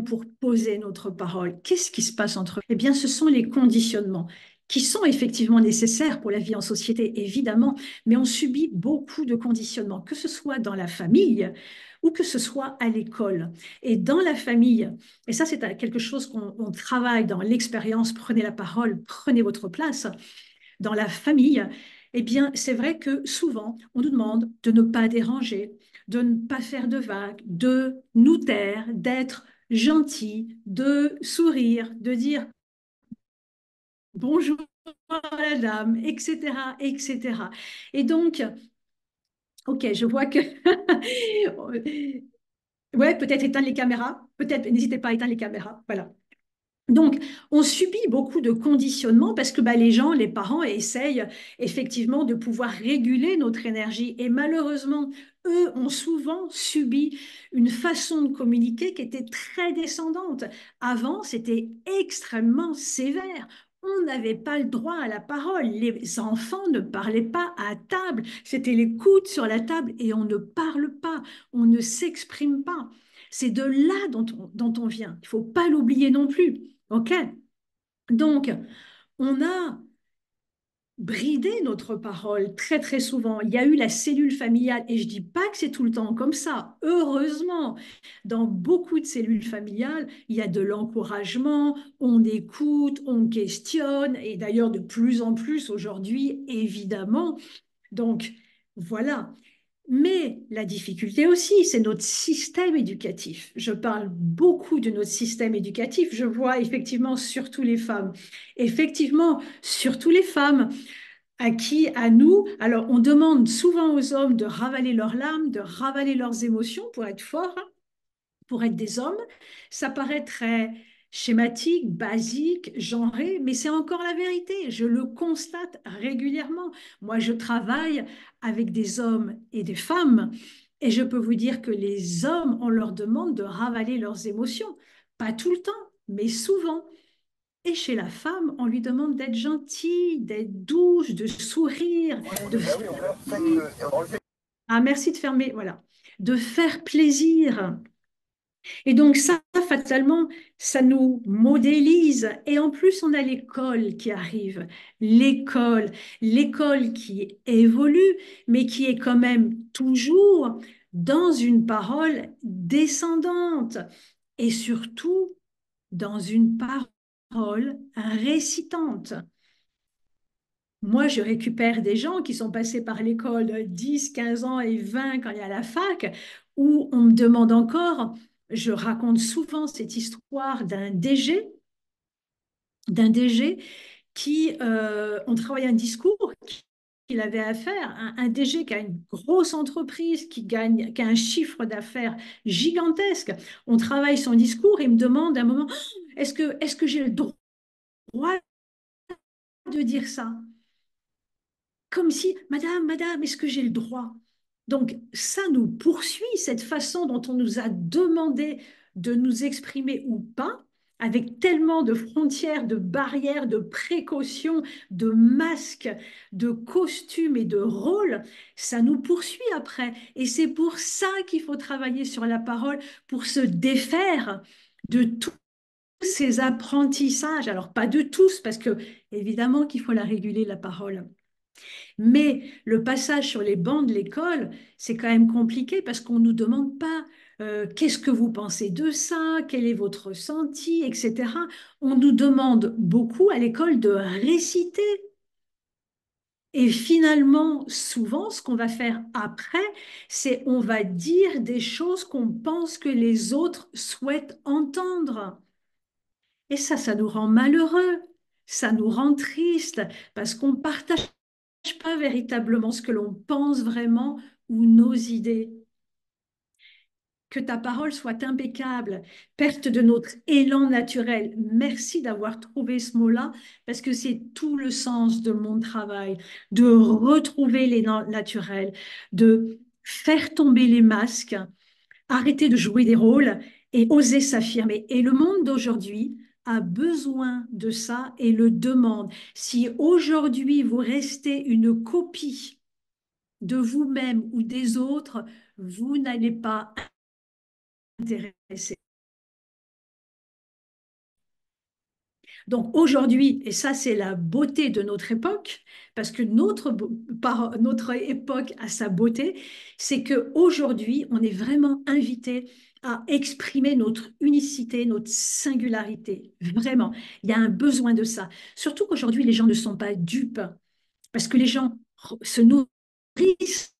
pour poser notre parole. Qu'est-ce qui se passe entre eux? Eh bien, ce sont les conditionnements qui sont effectivement nécessaires pour la vie en société, évidemment, mais on subit beaucoup de conditionnements, que ce soit dans la famille ou que ce soit à l'école. Et dans la famille, et ça c'est quelque chose qu'on travaille dans l'expérience, prenez la parole, prenez votre place, dans la famille, eh bien, c'est vrai que souvent, on nous demande de ne pas déranger, de ne pas faire de vagues, de nous taire, d'être gentil, de sourire, de dire bonjour à la dame, etc., etc. Et donc, ok, je vois que... Ouais, peut-être éteindre les caméras, peut-être, n'hésitez pas à éteindre les caméras, voilà. Donc, on subit beaucoup de conditionnements parce que les gens, les parents essayent effectivement de pouvoir réguler notre énergie. Et malheureusement, eux ont souvent subi une façon de communiquer qui était très descendante. Avant, c'était extrêmement sévère. On n'avait pas le droit à la parole. Les enfants ne parlaient pas à table. C'était les coudes sur la table et on ne parle pas, on ne s'exprime pas. C'est de là dont on vient. Il ne faut pas l'oublier non plus. OK? Donc, on a bridé notre parole très, très souvent. Il y a eu la cellule familiale, et je dis pas que c'est tout le temps comme ça. Heureusement, dans beaucoup de cellules familiales, il y a de l'encouragement, on écoute, on questionne, et d'ailleurs de plus en plus aujourd'hui, évidemment. Donc, voilà. Mais la difficulté aussi, c'est notre système éducatif. Je parle beaucoup de notre système éducatif. Je vois effectivement surtout les femmes. Effectivement, surtout les femmes à qui, à nous, alors on demande souvent aux hommes de ravaler leurs larmes, de ravaler leurs émotions pour être forts, pour être des hommes. Ça paraît très schématique, basique, genré, mais c'est encore la vérité. Je le constate régulièrement. Moi, je travaille avec des hommes et des femmes, et je peux vous dire que les hommes, on leur demande de ravaler leurs émotions. Pas tout le temps, mais souvent. Et chez la femme, on lui demande d'être gentille, d'être douce, de sourire, de... Ah, merci de fermer, voilà. De faire plaisir. Et donc ça, fatalement, ça nous modélise. Et en plus, on a l'école qui arrive. L'école, l'école qui évolue, mais qui est quand même toujours dans une parole descendante et surtout dans une parole récitante. Moi, je récupère des gens qui sont passés par l'école 10, 15 ans et 20 quand il y a la fac, où on me demande encore, je raconte souvent cette histoire d'un DG qui, on travaille un discours qu'il avait à faire, un DG qui a une grosse entreprise, qui a un chiffre d'affaires gigantesque. On travaille son discours et il me demande à un moment, est-ce que j'ai le droit de dire ça? Comme si, Madame, est-ce que j'ai le droit? Donc, ça nous poursuit, cette façon dont on nous a demandé de nous exprimer ou pas, avec tellement de frontières, de barrières, de précautions, de masques, de costumes et de rôles, ça nous poursuit après. Et c'est pour ça qu'il faut travailler sur la parole, pour se défaire de tous ces apprentissages. Alors, pas de tous, parce que évidemment qu'il faut la réguler, la parole. Mais le passage sur les bancs de l'école, c'est quand même compliqué parce qu'on ne nous demande pas qu'est-ce que vous pensez de ça, quel est votre ressenti, etc. On nous demande beaucoup à l'école de réciter. Et finalement, souvent, ce qu'on va faire après, c'est on va dire des choses qu'on pense que les autres souhaitent entendre. Et ça nous rend malheureux, ça nous rend triste parce qu'on partage pas véritablement ce que l'on pense vraiment ou nos idées. Que ta parole soit impeccable, perte de notre élan naturel. Merci d'avoir trouvé ce mot-là, parce que c'est tout le sens de mon travail, de retrouver l'élan naturel, de faire tomber les masques, arrêter de jouer des rôles et oser s'affirmer. Et le monde d'aujourd'hui a besoin de ça et le demande. Si aujourd'hui vous restez une copie de vous-même ou des autres, vous n'allez pas intéresser. Donc aujourd'hui, et ça c'est la beauté de notre époque, parce que notre époque a sa beauté, c'est qu'aujourd'hui, on est vraiment invité à exprimer notre unicité, notre singularité. Vraiment, il y a un besoin de ça. Surtout qu'aujourd'hui, les gens ne sont pas dupes, parce que les gens se nourrissent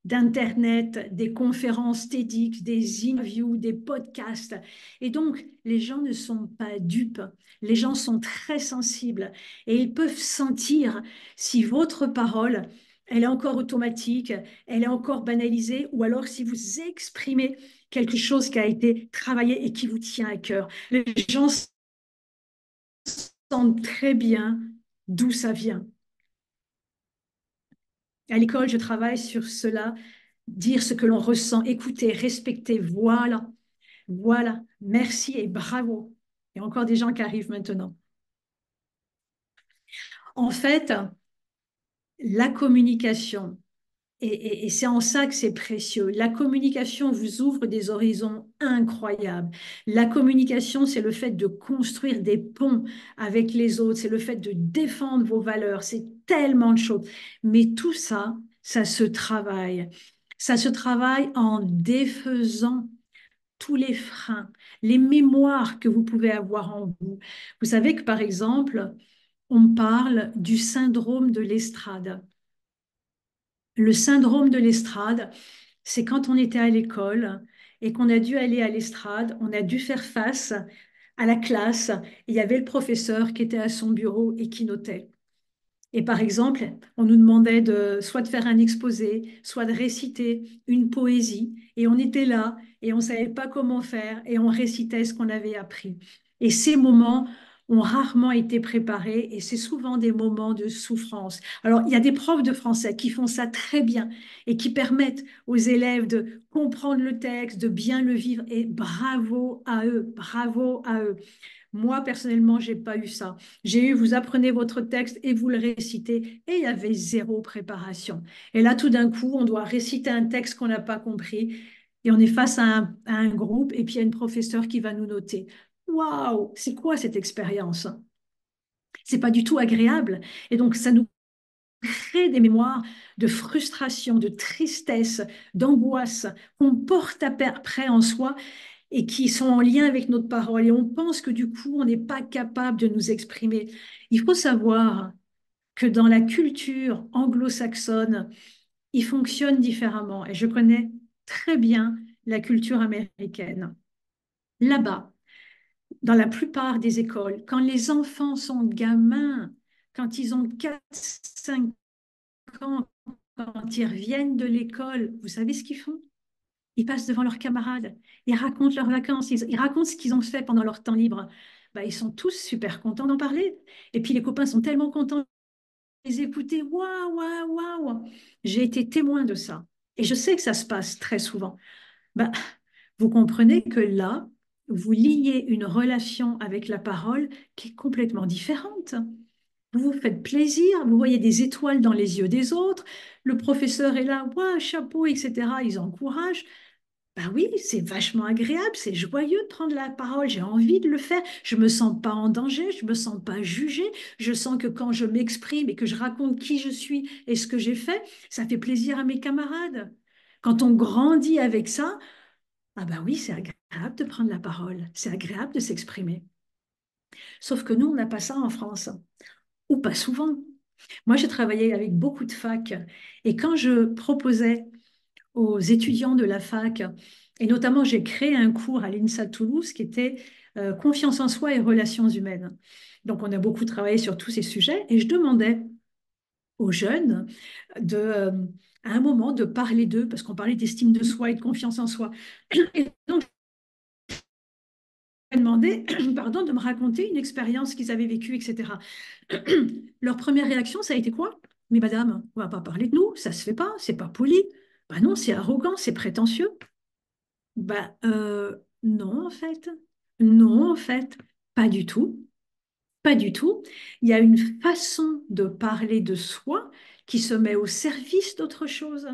d'Internet, des conférences TEDx, des interviews, des podcasts. Et donc, les gens ne sont pas dupes, les gens sont très sensibles et ils peuvent sentir si votre parole, elle est encore automatique, elle est encore banalisée, ou alors si vous exprimez quelque chose qui a été travaillé et qui vous tient à cœur. Les gens sentent très bien d'où ça vient. À l'école, je travaille sur cela, dire ce que l'on ressent, écouter, respecter. Voilà, voilà. Merci et bravo. Il y a encore des gens qui arrivent maintenant. En fait, la communication, et c'est en ça que c'est précieux, la communication vous ouvre des horizons incroyables. La communication, c'est le fait de construire des ponts avec les autres, c'est le fait de défendre vos valeurs, c'est tellement de choses. Mais tout ça, ça se travaille. Ça se travaille en défaisant tous les freins, les mémoires que vous pouvez avoir en vous. Vous savez que, par exemple, on parle du syndrome de l'estrade. Le syndrome de l'estrade, c'est quand on était à l'école et qu'on a dû aller à l'estrade, on a dû faire face à la classe. Et il y avait le professeur qui était à son bureau et qui notait. Et par exemple, on nous demandait soit de faire un exposé, soit de réciter une poésie. Et on était là et on ne savait pas comment faire et on récitait ce qu'on avait appris. Et ces moments ont rarement été préparés et c'est souvent des moments de souffrance. Alors, il y a des profs de français qui font ça très bien et qui permettent aux élèves de comprendre le texte, de bien le vivre et bravo à eux, bravo à eux. Moi, personnellement, j'ai pas eu ça. J'ai eu, vous apprenez votre texte et vous le récitez, et il y avait zéro préparation. Et là, tout d'un coup, on doit réciter un texte qu'on n'a pas compris, et on est face à un groupe, et puis il y a une professeure qui va nous noter. Waouh, c'est quoi cette expérience? C'est pas du tout agréable. Et donc, ça nous crée des mémoires de frustration, de tristesse, d'angoisse qu'on porte après en soi et qui sont en lien avec notre parole. Et on pense que du coup, on n'est pas capable de nous exprimer. Il faut savoir que dans la culture anglo-saxonne, il fonctionne différemment. Et je connais très bien la culture américaine. Là-bas, dans la plupart des écoles, quand les enfants sont gamins, quand ils ont 4, 5 ans, quand ils reviennent de l'école, vous savez ce qu'ils font? Ils passent devant leurs camarades, ils racontent leurs vacances, ils racontent ce qu'ils ont fait pendant leur temps libre. Bah, ils sont tous super contents d'en parler. Et puis les copains sont tellement contents de les écouter. Waouh, waouh, waouh. J'ai été témoin de ça. Et je sais que ça se passe très souvent. Bah, vous comprenez que là, vous liez une relation avec la parole qui est complètement différente. Vous vous faites plaisir, vous voyez des étoiles dans les yeux des autres, le professeur est là, waouh, chapeau, etc. Ils encouragent. Ben oui, c'est vachement agréable, c'est joyeux de prendre la parole, j'ai envie de le faire, je me sens pas en danger, je me sens pas jugée, je sens que quand je m'exprime et que je raconte qui je suis et ce que j'ai fait, ça fait plaisir à mes camarades. Quand on grandit avec ça, ah ben oui, c'est agréable de prendre la parole, c'est agréable de s'exprimer. Sauf que nous, on n'a pas ça en France, ou pas souvent. Moi, j'ai travaillé avec beaucoup de facs et quand je proposais aux étudiants de la fac. Et notamment, j'ai créé un cours à l'INSA de Toulouse qui était confiance en soi et relations humaines. Donc, on a beaucoup travaillé sur tous ces sujets et je demandais aux jeunes à un moment de parler d'eux, parce qu'on parlait d'estime de soi et de confiance en soi. Et donc, je leur ai demandé pardon, de me raconter une expérience qu'ils avaient vécue, etc. Leur première réaction, ça a été quoi? Mais madame, on ne va pas parler de nous, ça ne se fait pas, c'est pas poli. Bah non, c'est arrogant, c'est prétentieux. Bah, non, en fait. Non, en fait. Pas du tout. Pas du tout. Il y a une façon de parler de soi qui se met au service d'autre chose.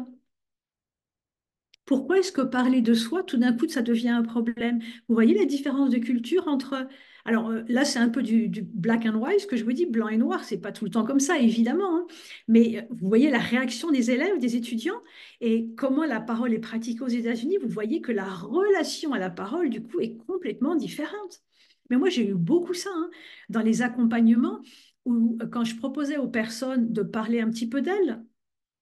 Pourquoi est-ce que parler de soi, tout d'un coup, ça devient un problème? Vous voyez la différence de culture entre... Alors là, c'est un peu du black and white, ce que je vous dis, blanc et noir, c'est pas tout le temps comme ça, évidemment, hein. Mais vous voyez la réaction des élèves, des étudiants, et comment la parole est pratiquée aux États-Unis, vous voyez que la relation à la parole, du coup, est complètement différente. Mais moi, j'ai eu beaucoup ça, hein, dans les accompagnements, où quand je proposais aux personnes de parler un petit peu d'elles,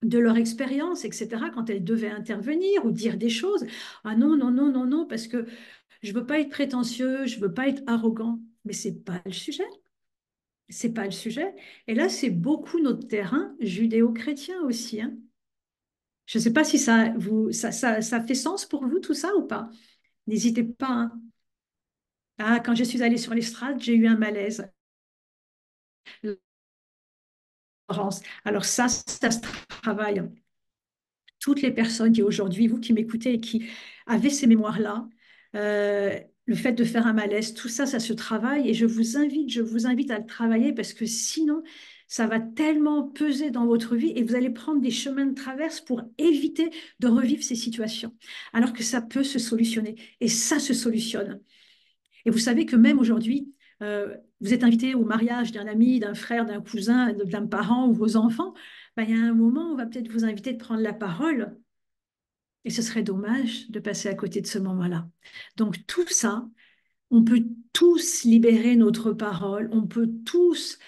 de leur expérience, etc., quand elles devaient intervenir ou dire des choses. Ah non, non, non, non, non, parce que je veux pas être prétentieux, je veux pas être arrogant. Mais c'est pas le sujet. C'est pas le sujet. Et là, c'est beaucoup notre terrain judéo-chrétien aussi, hein. Je ne sais pas si ça fait sens pour vous tout ça ou pas. N'hésitez pas, hein. Ah, quand je suis allée sur l'estrade, j'ai eu un malaise. Laurence. Alors ça se travaille. Toutes les personnes qui aujourd'hui, vous qui m'écoutez et qui avez ces mémoires-là, le fait de faire un malaise, tout ça, ça se travaille et je vous invite à le travailler parce que sinon, ça va tellement peser dans votre vie et vous allez prendre des chemins de traverse pour éviter de revivre ces situations, alors que ça peut se solutionner et ça se solutionne. Et vous savez que même aujourd'hui, vous êtes invité au mariage d'un ami, d'un frère, d'un cousin, d'un parent ou vos enfants, ben, il y a un moment où on va peut-être vous inviter de prendre la parole et ce serait dommage de passer à côté de ce moment-là. Donc tout ça, on peut tous libérer notre parole, on peut tous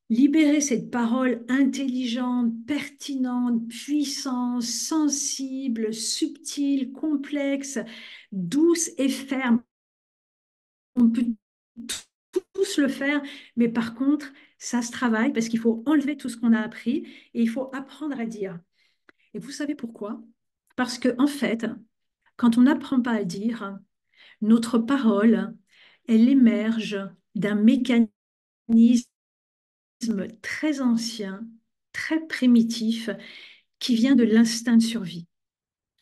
libérer cette parole intelligente, pertinente, puissante, sensible, subtile, complexe, douce et ferme. On peut tous le faire, mais par contre, ça se travaille parce qu'il faut enlever tout ce qu'on a appris et il faut apprendre à dire. Et vous savez pourquoi? Parce que, en fait, quand on n'apprend pas à dire, notre parole, elle émerge d'un mécanisme très ancien, très primitif, qui vient de l'instinct de survie.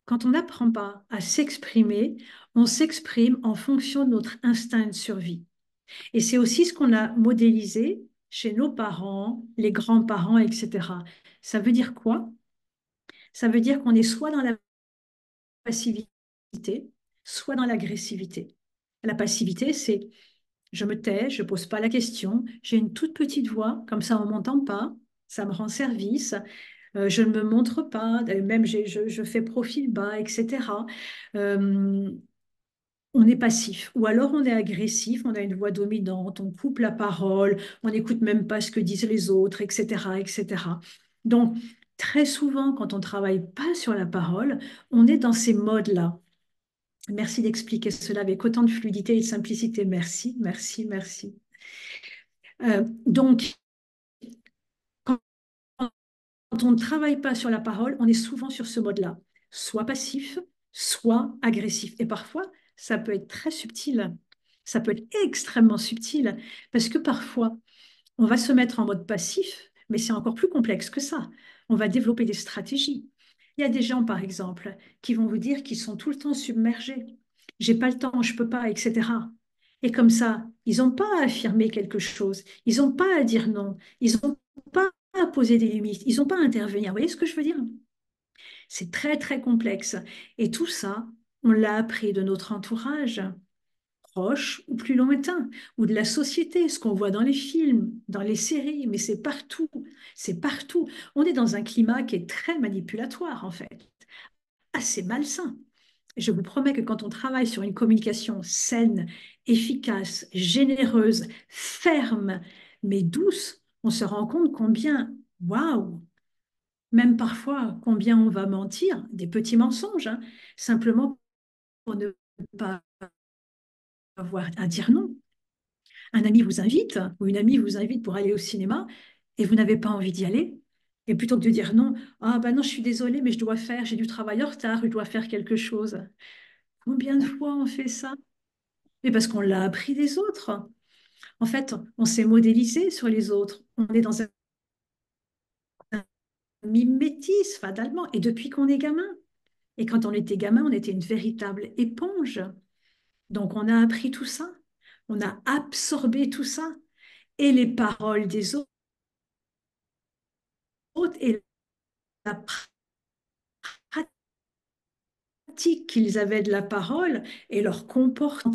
Quand on n'apprend pas à s'exprimer, on s'exprime en fonction de notre instinct de survie. Et c'est aussi ce qu'on a modélisé chez nos parents, les grands-parents, etc. Ça veut dire quoi? Ça veut dire qu'on est soit dans la passivité, soit dans l'agressivité. La passivité, c'est je me tais, je ne pose pas la question, j'ai une toute petite voix, comme ça on ne m'entend pas. ça me rend service. Je ne me montre pas, même je fais profil bas, etc. Euh, on est passif, ou alors on est agressif, on a une voix dominante, on coupe la parole, on n'écoute même pas ce que disent les autres, etc., etc. Donc, très souvent, quand on ne travaille pas sur la parole, on est dans ces modes-là. Merci d'expliquer cela avec autant de fluidité et de simplicité. Merci, merci, merci. Donc, quand quand on ne travaille pas sur la parole, on est souvent sur ce mode-là, soit passif, soit agressif. Et parfois, ça peut être très subtil, ça peut être extrêmement subtil, parce que parfois, on va se mettre en mode passif, mais c'est encore plus complexe que ça. On va développer des stratégies. Il y a des gens, par exemple, qui vont vous dire qu'ils sont tout le temps submergés. J'ai pas le temps, je peux pas, etc. Et comme ça, ils n'ont pas à affirmer quelque chose, ils n'ont pas à dire non, ils n'ont pas à poser des limites, ils n'ont pas à intervenir. Vous voyez ce que je veux dire? C'est très, très complexe. Et tout ça, on l'a appris de notre entourage proche ou plus lointain, ou de la société, ce qu'on voit dans les films, dans les séries, mais c'est partout, c'est partout. On est dans un climat qui est très manipulatoire, en fait, assez malsain. Et je vous promets que quand on travaille sur une communication saine, efficace, généreuse, ferme, mais douce, on se rend compte combien, waouh, même parfois combien on va mentir, des petits mensonges, hein, simplement pour ne pas avoir à dire non. Un ami vous invite ou une amie vous invite pour aller au cinéma et vous n'avez pas envie d'y aller. Et plutôt que de dire non, ah ben non, je suis désolée, mais je dois faire, j'ai du travail en retard, je dois faire quelque chose. Combien de fois on fait ça? Mais parce qu'on l'a appris des autres. En fait, on s'est modélisé sur les autres. On est dans un mimétisme fatalement. Et depuis qu'on est gamin. Et quand on était gamin, on était une véritable éponge. Donc on a appris tout ça. On a absorbé tout ça. Et les paroles des autres et la pratique qu'ils avaient de la parole et leur comportement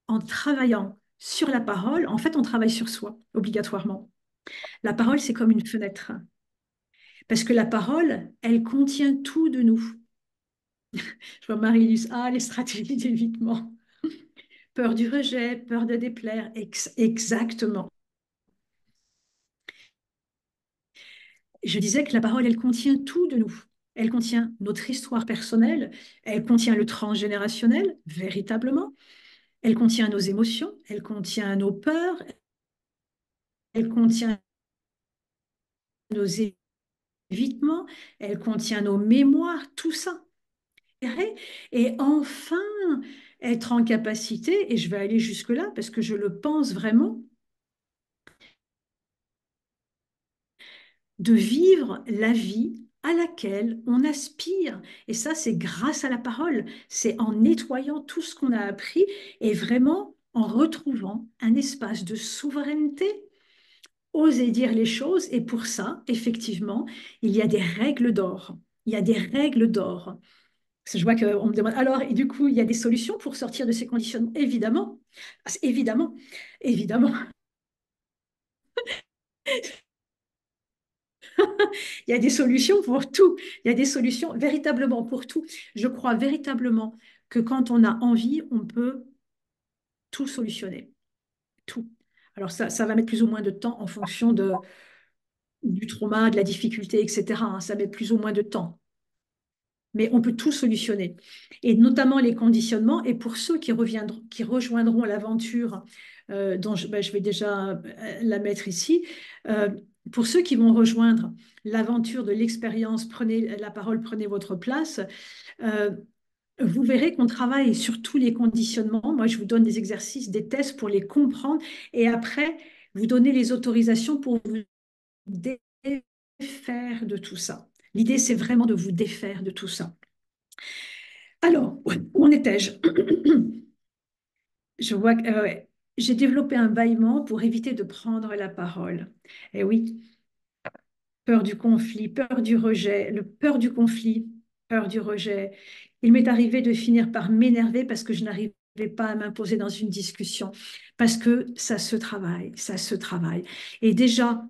en travaillant sur la parole, en fait, on travaille sur soi, obligatoirement. La parole, c'est comme une fenêtre. Parce que la parole, elle contient tout de nous. Je vois Marie-Lise, ah, les stratégies d'évitement. Peur du rejet, peur de déplaire, exactement. Je disais que la parole, elle contient tout de nous. Elle contient notre histoire personnelle, elle contient le transgénérationnel, véritablement. Elle contient nos émotions, elle contient nos peurs, elle contient nos évitements, elle contient nos mémoires, tout ça. Et enfin, être en capacité, et je vais aller jusque-là parce que je le pense vraiment, de vivre la vie à laquelle on aspire. Et ça, c'est grâce à la parole, c'est en nettoyant tout ce qu'on a appris et vraiment en retrouvant un espace de souveraineté. Oser dire les choses, et pour ça, effectivement, il y a des règles d'or. Il y a des règles d'or. Parce que je vois qu'on me demande, alors, et du coup, il y a des solutions pour sortir de ces conditionnements? Évidemment, évidemment, évidemment. Il y a des solutions pour tout. Il y a des solutions véritablement pour tout. Je crois véritablement que quand on a envie, on peut tout solutionner. Tout. Alors ça va mettre plus ou moins de temps en fonction du trauma, de la difficulté, etc., hein. Ça met plus ou moins de temps. Mais on peut tout solutionner. Et notamment les conditionnements. Et pour ceux qui rejoindront l'aventure, dont je vais déjà la mettre ici, euh, pour ceux qui vont rejoindre l'aventure de l'expérience, prenez la parole, prenez votre place, euh, vous verrez qu'on travaille sur tous les conditionnements. Moi, je vous donne des exercices, des tests pour les comprendre. Et après, vous donnez les autorisations pour vous défaire de tout ça. L'idée, c'est vraiment de vous défaire de tout ça. Alors, où en étais-je? Je vois que ouais, j'ai développé un bâillement pour éviter de prendre la parole. Et oui, peur du conflit, peur du rejet, le peur du conflit, peur du rejet. Il m'est arrivé de finir par m'énerver parce que je n'arrivais pas à m'imposer dans une discussion, parce que ça se travaille, ça se travaille. Et déjà,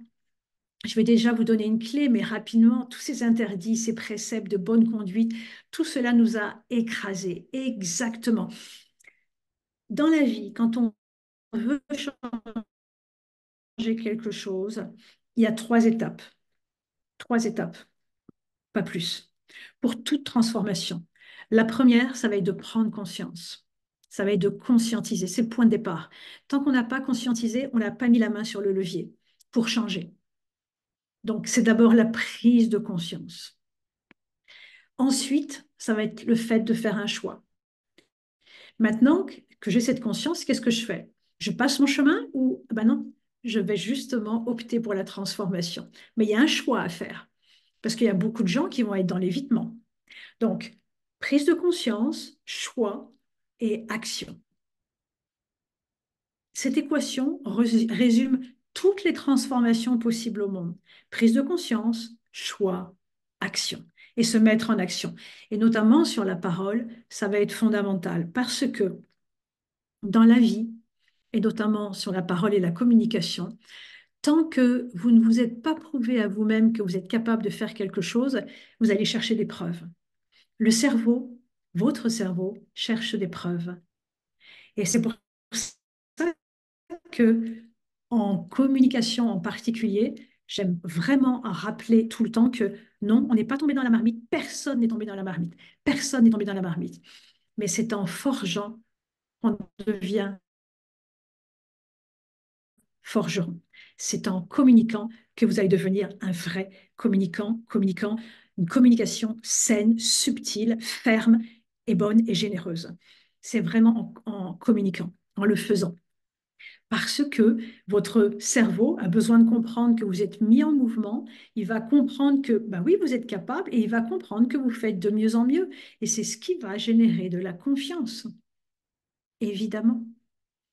Je vais déjà vous donner une clé, mais rapidement, tous ces interdits, ces préceptes de bonne conduite, tout cela nous a écrasés. Exactement. Dans la vie, quand on veut changer quelque chose, il y a trois étapes. Trois étapes, pas plus, pour toute transformation. La première, ça va être de prendre conscience. Ça va être de conscientiser. C'est le point de départ. Tant qu'on n'a pas conscientisé, on n'a pas mis la main sur le levier pour changer. Donc, c'est d'abord la prise de conscience. Ensuite, ça va être le fait de faire un choix. Maintenant que j'ai cette conscience, qu'est-ce que je fais? Je passe mon chemin ou ben non, je vais justement opter pour la transformation. Mais il y a un choix à faire parce qu'il y a beaucoup de gens qui vont être dans l'évitement. Donc, prise de conscience, choix et action. Cette équation résume toutes les transformations possibles au monde. Prise de conscience, choix, action. Et se mettre en action. Et notamment sur la parole, ça va être fondamental parce que dans la vie, et notamment sur la parole et la communication, tant que vous ne vous êtes pas prouvé à vous-même que vous êtes capable de faire quelque chose, vous allez chercher des preuves. Le cerveau, votre cerveau, cherche des preuves. Et c'est pour ça que en communication en particulier, j'aime vraiment rappeler tout le temps que non, on n'est pas tombé dans la marmite, personne n'est tombé dans la marmite, personne n'est tombé dans la marmite. Mais c'est en forgeant qu'on devient forgeron. C'est en communiquant que vous allez devenir un vrai communicant, une communication saine, subtile, ferme et bonne et généreuse. C'est vraiment en communiquant, en le faisant. Parce que votre cerveau a besoin de comprendre que vous êtes mis en mouvement, il va comprendre que, ben oui, vous êtes capable et il va comprendre que vous faites de mieux en mieux. Et c'est ce qui va générer de la confiance, évidemment.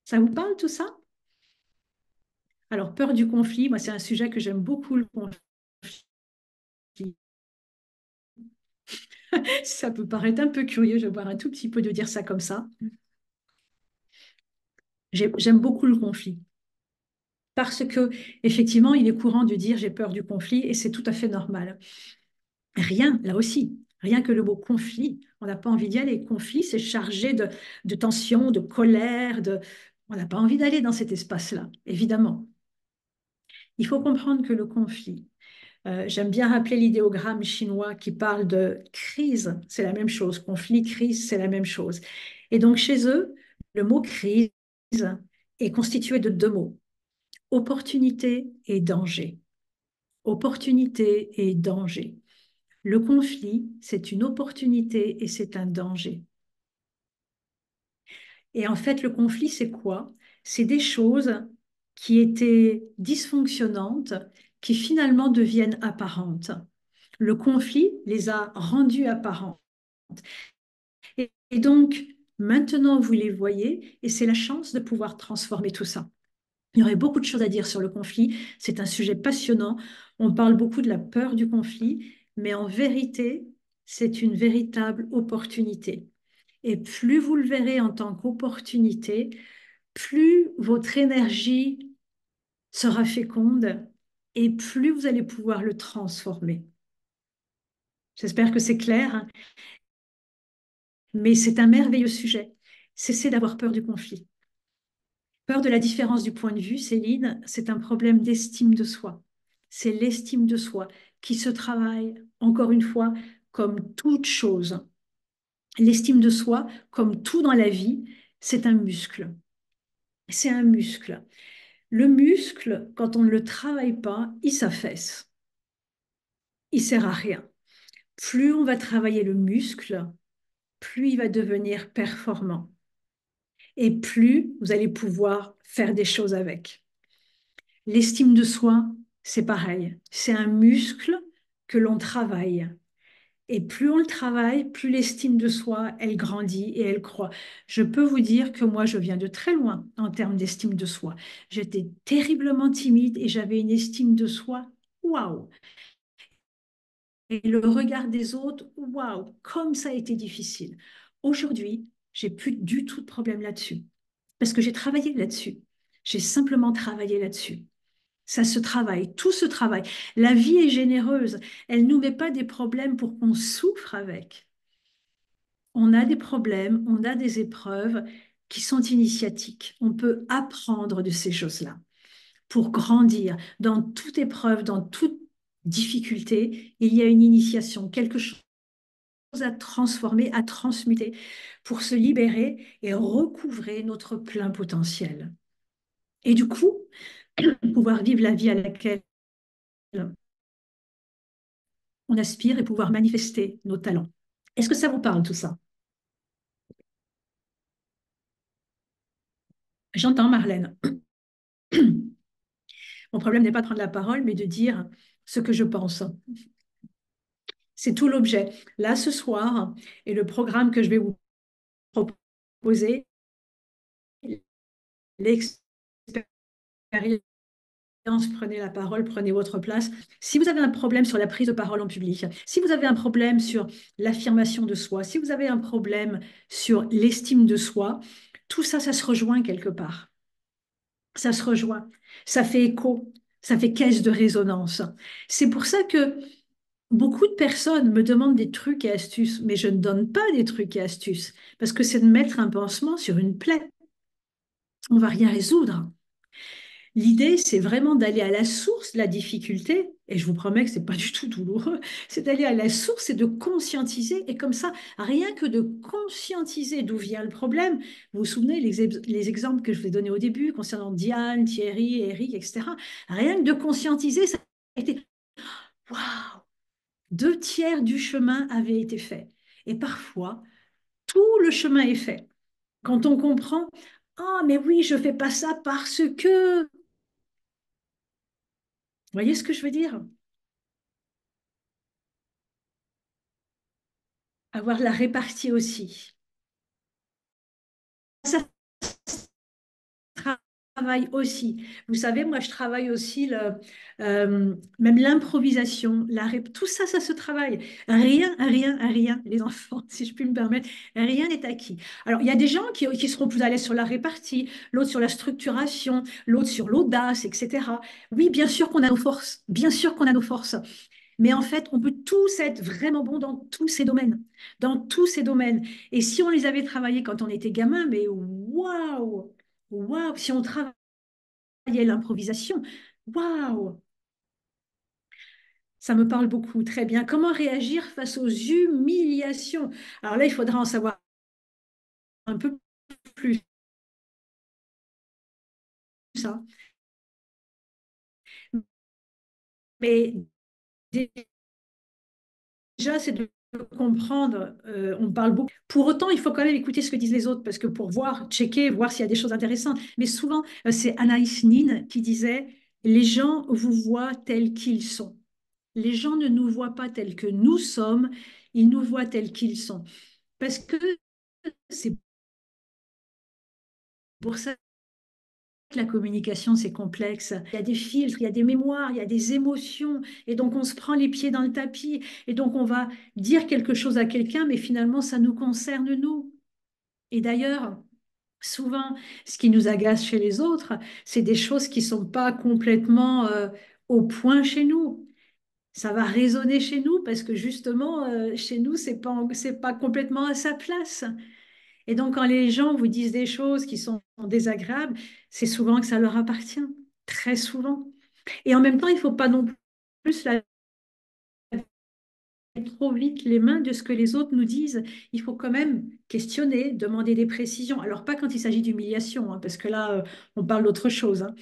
Ça vous parle tout ça? Alors, peur du conflit, moi, c'est un sujet que j'aime beaucoup, le conflit. Ça peut paraître un peu curieux, je vais voir un tout petit peu de dire ça comme ça. J'aime beaucoup le conflit. Parce que, effectivement, il est courant de dire j'ai peur du conflit et c'est tout à fait normal. Rien, là aussi, rien que le mot conflit, on n'a pas envie d'y aller. Conflit, c'est chargé de tension, de colère, on n'a pas envie d'aller dans cet espace-là, évidemment. Il faut comprendre que le conflit, j'aime bien rappeler l'idéogramme chinois qui parle de crise, c'est la même chose. Conflit, crise, c'est la même chose. Et donc chez eux, le mot crise est constitué de deux mots, opportunité et danger. Opportunité et danger. Le conflit, c'est une opportunité et c'est un danger. Et en fait, le conflit, c'est quoi? C'est des choses qui étaient dysfonctionnantes, qui finalement deviennent apparentes. Le conflit les a rendues apparentes. Et donc, maintenant, vous les voyez, et c'est la chance de pouvoir transformer tout ça. Il y aurait beaucoup de choses à dire sur le conflit. C'est un sujet passionnant. On parle beaucoup de la peur du conflit, mais en vérité, c'est une véritable opportunité. Et plus vous le verrez en tant qu'opportunité, plus votre énergie sera féconde et plus vous allez pouvoir le transformer. J'espère que c'est clair, hein, mais c'est un merveilleux sujet. Cessez d'avoir peur du conflit. Peur de la différence du point de vue, Céline, c'est un problème d'estime de soi. C'est l'estime de soi qui se travaille, encore une fois, comme toute chose. L'estime de soi, comme tout dans la vie, c'est un muscle. C'est un muscle. Le muscle, quand on ne le travaille pas, il s'affaisse. Il sert à rien. Plus on va travailler le muscle, plus il va devenir performant. Et plus vous allez pouvoir faire des choses avec. L'estime de soi, c'est pareil. C'est un muscle que l'on travaille. Et plus on le travaille, plus l'estime de soi, elle grandit et elle croît. Je peux vous dire que moi, je viens de très loin en termes d'estime de soi. J'étais terriblement timide et j'avais une estime de soi, waouh! Et le regard des autres, waouh! Comme ça a été difficile. Aujourd'hui, j'ai plus du tout de problème là-dessus parce que j'ai travaillé là-dessus. J'ai simplement travaillé là-dessus. Ça se travaille, tout se travaille. La vie est généreuse. Elle ne nous met pas des problèmes pour qu'on souffre avec. On a des problèmes, on a des épreuves qui sont initiatiques. On peut apprendre de ces choses-là pour grandir. Dans toute épreuve, dans toute difficulté, il y a une initiation, quelque chose à transformer, à transmuter pour se libérer et recouvrer notre plein potentiel. Et du coup, pouvoir vivre la vie à laquelle on aspire et pouvoir manifester nos talents. Est-ce que ça vous parle tout ça? J'entends Marlène. Mon problème n'est pas de prendre la parole, mais de dire ce que je pense. C'est tout l'objet. Là, ce soir, et le programme que je vais vous proposer, l'expérience, prenez la parole, prenez votre place. Si vous avez un problème sur la prise de parole en public, si vous avez un problème sur l'affirmation de soi, si vous avez un problème sur l'estime de soi, tout ça, ça se rejoint quelque part. Ça se rejoint, ça fait écho, ça fait caisse de résonance. C'est pour ça que beaucoup de personnes me demandent des trucs et astuces, mais je ne donne pas des trucs et astuces, parce que c'est de mettre un pansement sur une plaie. On va rien résoudre. L'idée, c'est vraiment d'aller à la source de la difficulté, et je vous promets que c'est pas du tout douloureux, c'est d'aller à la source et de conscientiser, et comme ça, rien que de conscientiser d'où vient le problème. Vous vous souvenez les exemples que je vous ai donnés au début concernant Diane, Thierry, Eric, etc. Rien que de conscientiser, ça a été waouh, 2 tiers du chemin avait été fait. Et parfois, tout le chemin est fait. Quand on comprend, ah, mais oui, je fais pas ça parce que. Vous voyez ce que je veux dire? Avoir la répartie aussi. Ça travaille aussi. Vous savez, moi, je travaille aussi même l'improvisation, tout ça, ça se travaille. Rien, les enfants, si je puis me permettre, rien n'est acquis. Alors, il y a des gens qui seront plus à l'aise sur la répartie, l'autre sur la structuration, l'autre sur l'audace, etc. Oui, bien sûr qu'on a nos forces, bien sûr qu'on a nos forces. Mais en fait, on peut tous être vraiment bons dans tous ces domaines, dans tous ces domaines. Et si on les avait travaillés quand on était gamin, mais waouh, waouh, si on travaillait l'improvisation, waouh, ça me parle beaucoup, très bien. Comment réagir face aux humiliations? Alors là, il faudra en savoir un peu plus, ça. Mais déjà, c'est de comprendre, on parle beaucoup. Pour autant, il faut quand même écouter ce que disent les autres, parce que pour voir, checker, voir s'il y a des choses intéressantes. Mais souvent, c'est Anaïs Nin qui disait, les gens vous voient tels qu'ils sont. Les gens ne nous voient pas tels que nous sommes, ils nous voient tels qu'ils sont. Parce que c'est pour ça que la communication, c'est complexe. Il y a des filtres, il y a des mémoires, il y a des émotions. Et donc, on se prend les pieds dans le tapis. Et donc, on va dire quelque chose à quelqu'un, mais finalement, ça nous concerne nous. Et d'ailleurs, souvent, ce qui nous agace chez les autres, c'est des choses qui ne sont pas complètement au point chez nous. Ça va résonner chez nous parce que justement, chez nous, c'est pas complètement à sa place. Et donc, quand les gens vous disent des choses qui sont désagréables, c'est souvent que ça leur appartient, très souvent. Et en même temps, il ne faut pas non plus se laver trop vite les mains de ce que les autres nous disent. Il faut quand même questionner, demander des précisions. Alors, pas quand il s'agit d'humiliation, hein, parce que là, on parle d'autre chose, hein.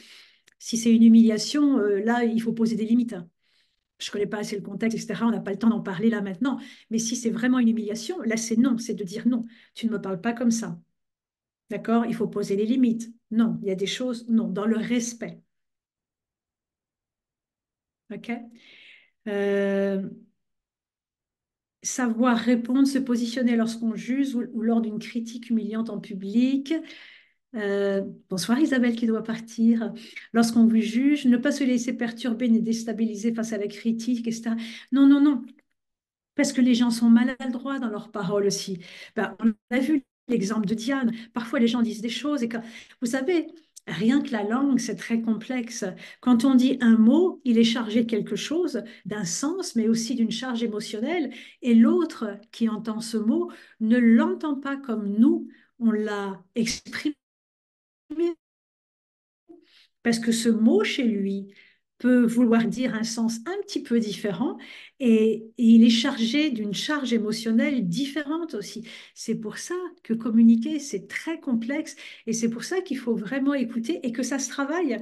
Si c'est une humiliation, là, il faut poser des limites, hein. Je ne connais pas assez le contexte, etc. On n'a pas le temps d'en parler là maintenant. Mais si c'est vraiment une humiliation, là, c'est non, c'est de dire non, tu ne me parles pas comme ça. D'accord? Il faut poser les limites. Non, il y a des choses, non, dans le respect. OK? Euh, Savoir répondre, se positionner lorsqu'on juge ou lors d'une critique humiliante en public. Bonsoir Isabelle qui doit partir. Lorsqu'on vous juge, ne pas se laisser perturber ni déstabiliser face à la critique, etc. Non, non, non. Parce que les gens sont maladroits dans leurs paroles aussi. Ben, on a vu l'exemple de Diane. Parfois, les gens disent des choses et quand, vous savez, Rien que la langue, c'est très complexe. Quand on dit un mot, il est chargé de quelque chose, d'un sens, mais aussi d'une charge émotionnelle. Et l'autre qui entend ce mot ne l'entend pas comme nous, on l'a exprimé. Parce que ce mot chez lui peut vouloir dire un sens un petit peu différent et il est chargé d'une charge émotionnelle différente aussi. C'est pour ça que communiquer, c'est très complexe et c'est pour ça qu'il faut vraiment écouter et que ça se travaille.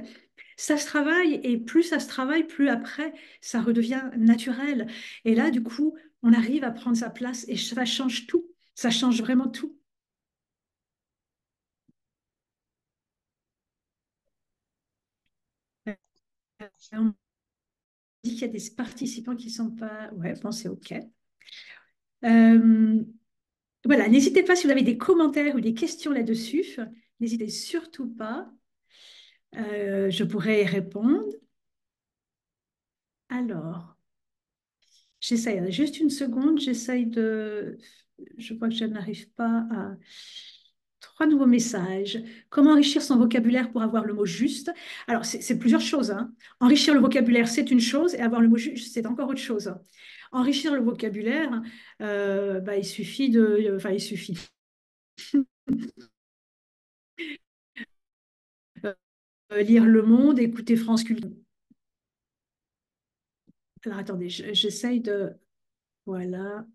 Ça se travaille et plus ça se travaille, plus après, ça redevient naturel. Et là, du coup, on arrive à prendre sa place et ça change tout. Ça change vraiment tout. On dit qu'il y a des participants qui sont pas... Ouais, bon, c'est OK. Euh, voilà, n'hésitez pas si vous avez des commentaires ou des questions là-dessus. N'hésitez surtout pas. Je pourrais y répondre. Alors, j'essaye juste une seconde. J'essaye de... Je vois que je n'arrive pas à... Trois nouveaux messages. Comment enrichir son vocabulaire pour avoir le mot juste? Alors, c'est plusieurs choses, hein. Enrichir le vocabulaire, c'est une chose, et avoir le mot juste, c'est encore autre chose. Enrichir le vocabulaire, bah, il suffit de... Enfin, il suffit. Lire Le Monde, écouter France Culture. Alors attendez, j'essaye de... Voilà.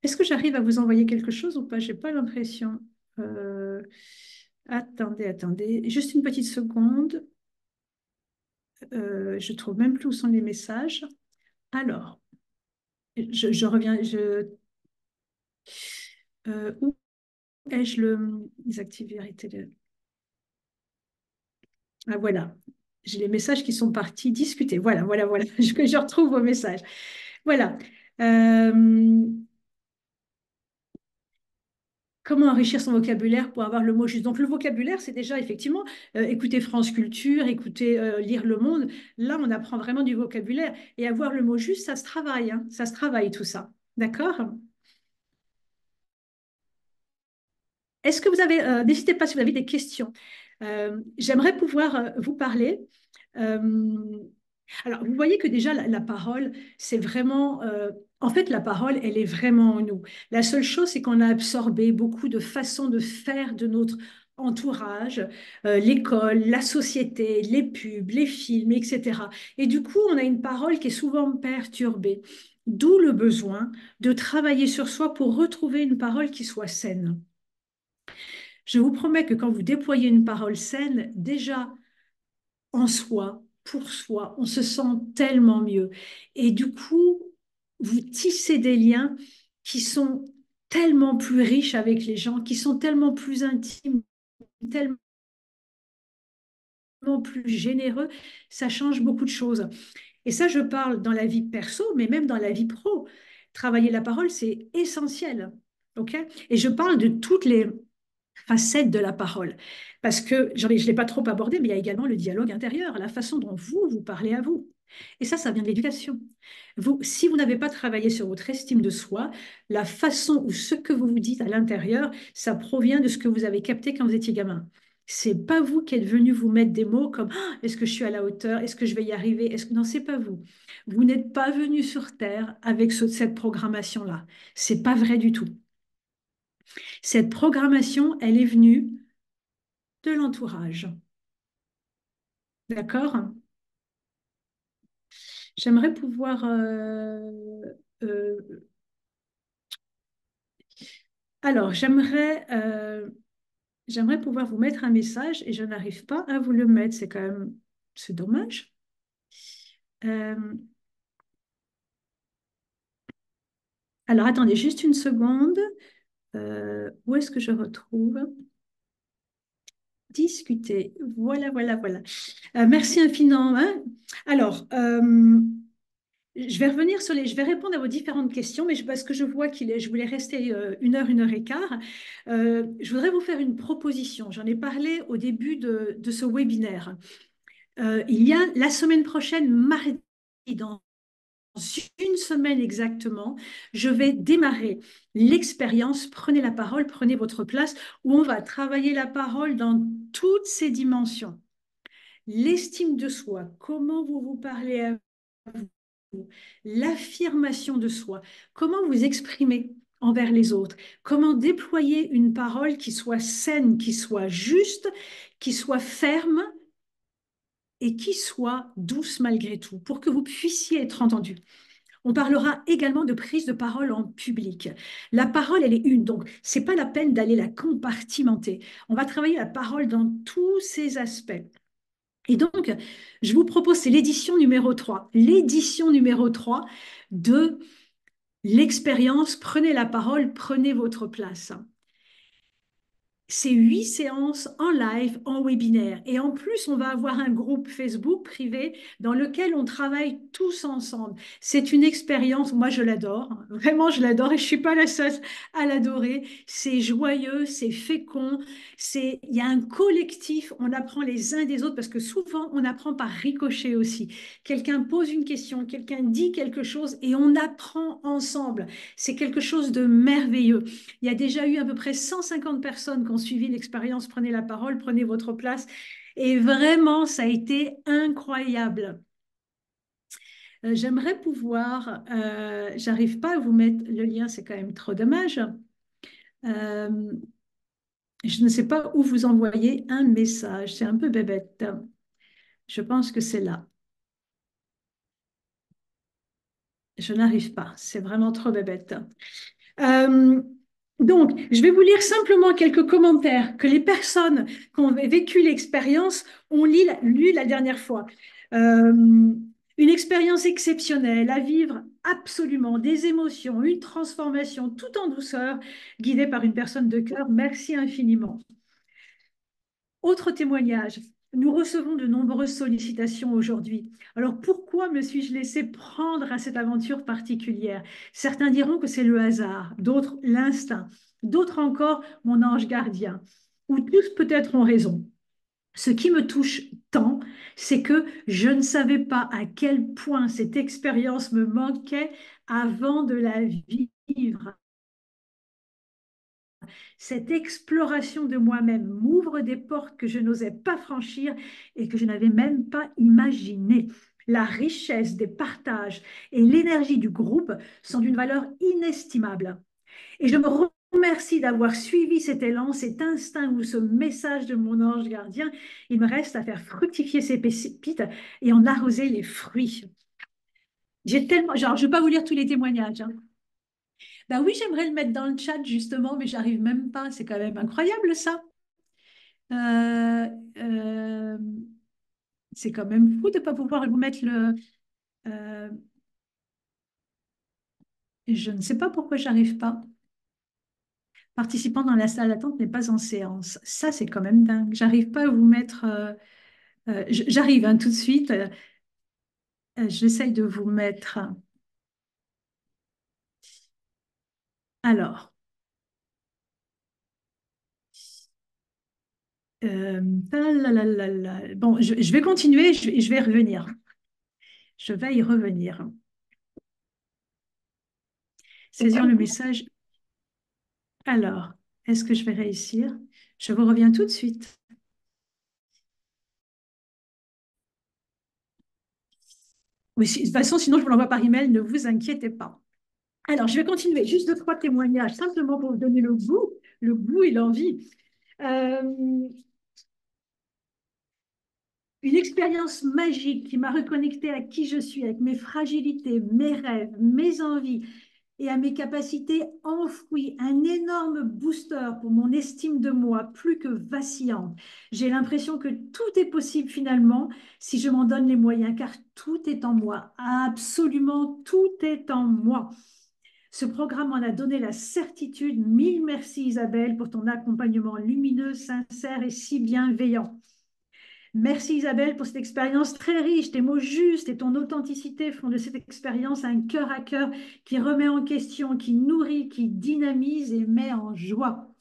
Est-ce que j'arrive à vous envoyer quelque chose ou pas? J'ai pas l'impression. Euh, attendez. Juste une petite seconde. Je trouve même plus où sont les messages. Alors, je reviens. Où ai-je les activités Ah voilà. J'ai les messages qui sont partis discuter. Voilà. Je retrouve vos messages. Voilà. Euh, Comment enrichir son vocabulaire pour avoir le mot juste? Donc, le vocabulaire, c'est déjà effectivement écouter France Culture, écouter Lire Le Monde. Là, on apprend vraiment du vocabulaire. Et avoir le mot juste, ça se travaille, hein. Ça se travaille tout ça. D'accord? Est-ce que vous avez, n'hésitez pas si vous avez des questions. J'aimerais pouvoir vous parler. Euh, alors, vous voyez que déjà, la parole, c'est vraiment... en fait, la parole, elle est vraiment en nous. La seule chose, c'est qu'on a absorbé beaucoup de façons de faire de notre entourage, l'école, la société, les pubs, les films, etc. Et du coup, on a une parole qui est souvent perturbée. D'où le besoin de travailler sur soi pour retrouver une parole qui soit saine. Je vous promets que quand vous déployez une parole saine, déjà en soi, pour soi, on se sent tellement mieux. Et du coup, vous tissez des liens qui sont tellement plus riches avec les gens, qui sont tellement plus intimes, tellement plus généreux. Ça change beaucoup de choses. Et ça, je parle dans la vie perso, mais même dans la vie pro. Travailler la parole, c'est essentiel. OK? Et je parle de toutes les facette de la parole. Parce que je ne l'ai pas trop abordé, mais il y a également le dialogue intérieur, la façon dont vous parlez à vous. Et ça vient de l'éducation. Vous, si vous n'avez pas travaillé sur votre estime de soi, la façon ou ce que vous vous dites à l'intérieur, ça provient de ce que vous avez capté quand vous étiez gamin. C'est pas vous qui êtes venu vous mettre des mots comme ah, est-ce que je suis à la hauteur, est-ce que je vais y arriver, est-ce que non, c'est pas vous. Vous n'êtes pas venu sur Terre avec cette programmation-là. C'est pas vrai du tout. Cette programmation, elle est venue de l'entourage. D'accord? J'aimerais pouvoir... euh, alors, j'aimerais pouvoir vous mettre un message et je n'arrive pas à vous le mettre. C'est quand même... C'est dommage. Euh, alors, attendez juste une seconde. Où est-ce que je retrouve? Discuter. Voilà. Merci infiniment, hein. Alors, je vais revenir sur je vais répondre à vos différentes questions, mais parce que je vois je voulais rester une heure et quart. Je voudrais vous faire une proposition. J'en ai parlé au début de ce webinaire. Il y a la semaine prochaine, mardi, dans une semaine exactement, je vais démarrer l'expérience Prenez la parole, prenez votre place, où on va travailler la parole dans toutes ses dimensions. L'estime de soi, comment vous vous parlez à vous, l'affirmation de soi, comment vous exprimez envers les autres, comment déployer une parole qui soit saine, qui soit juste, qui soit ferme et qui soit douce malgré tout, pour que vous puissiez être entendu. On parlera également de prise de parole en public. La parole, elle est une, donc c'est pas la peine d'aller la compartimenter. On va travailler la parole dans tous ses aspects. Et donc, je vous propose, c'est l'édition numéro 3 de l'expérience Prenez la parole, prenez votre place. C'est 8 séances en live, en webinaire. Et en plus, on va avoir un groupe Facebook privé dans lequel on travaille tous ensemble. C'est une expérience, moi je l'adore, vraiment je l'adore et je suis pas la seule à l'adorer. C'est joyeux, c'est fécond, il y a un collectif, on apprend les uns des autres parce que souvent on apprend par ricochet aussi. Quelqu'un pose une question, quelqu'un dit quelque chose et on apprend ensemble. C'est quelque chose de merveilleux. Il y a déjà eu à peu près 150 personnes qui ont suivi l'expérience Prenez la parole, prenez votre place. Et vraiment, ça a été incroyable. J'aimerais pouvoir, j'arrive pas à vous mettre le lien, c'est quand même trop dommage. Euh, je ne sais pas où vous envoyer un message, c'est un peu bébête. Je pense que c'est là. Je n'arrive pas, c'est vraiment trop bébête. Euh, donc, je vais vous lire simplement quelques commentaires que les personnes qui ont vécu l'expérience ont lu la dernière fois. Euh, une expérience exceptionnelle à vivre absolument, des émotions, une transformation tout en douceur, guidée par une personne de cœur. Merci infiniment. Autre témoignage. Nous recevons de nombreuses sollicitations aujourd'hui. Alors pourquoi me suis-je laissé prendre à cette aventure particulière? Certains diront que c'est le hasard, d'autres l'instinct, d'autres encore mon ange gardien, ou tous peut-être ont raison. Ce qui me touche tant, c'est que je ne savais pas à quel point cette expérience me manquait avant de la vivre. Cette exploration de moi-même m'ouvre des portes que je n'osais pas franchir et que je n'avais même pas imaginées. La richesse des partages et l'énergie du groupe sont d'une valeur inestimable. Et je me remercie d'avoir suivi cet élan, cet instinct ou ce message de mon ange gardien. Il me reste à faire fructifier ces pépites et en arroser les fruits. J'ai tellement, genre, je ne vais pas vous lire tous les témoignages, hein. Ben oui, j'aimerais le mettre dans le chat justement, mais j'arrive même pas. C'est quand même incroyable ça. Euh, euh, c'est quand même fou de ne pas pouvoir vous mettre le. euh, je ne sais pas pourquoi j'arrive pas. Participant dans la salle d'attente n'est pas en séance. Ça, c'est quand même dingue. J'arrive pas à vous mettre. J'arrive hein, tout de suite. J'essaye de vous mettre. Alors. Bon, je vais continuer. Je vais revenir. Je vais y revenir. Saisir le message. Alors, est-ce que je vais réussir? Je vous reviens tout de suite. Oui, de toute façon, sinon je vous l'envoie par email, ne vous inquiétez pas. Alors, je vais continuer. Juste deux, trois témoignages, simplement pour vous donner le goût et l'envie. Euh, une expérience magique qui m'a reconnectée à qui je suis, avec mes fragilités, mes rêves, mes envies et à mes capacités enfouies. Un énorme booster pour mon estime de moi, plus que vacillante. J'ai l'impression que tout est possible finalement si je m'en donne les moyens, car tout est en moi. Absolument tout est en moi. Ce programme en a donné la certitude. Mille merci Isabelle pour ton accompagnement lumineux, sincère et si bienveillant. Merci Isabelle pour cette expérience très riche. Tes mots justes et ton authenticité font de cette expérience un cœur à cœur qui remet en question, qui nourrit, qui dynamise et met en joie.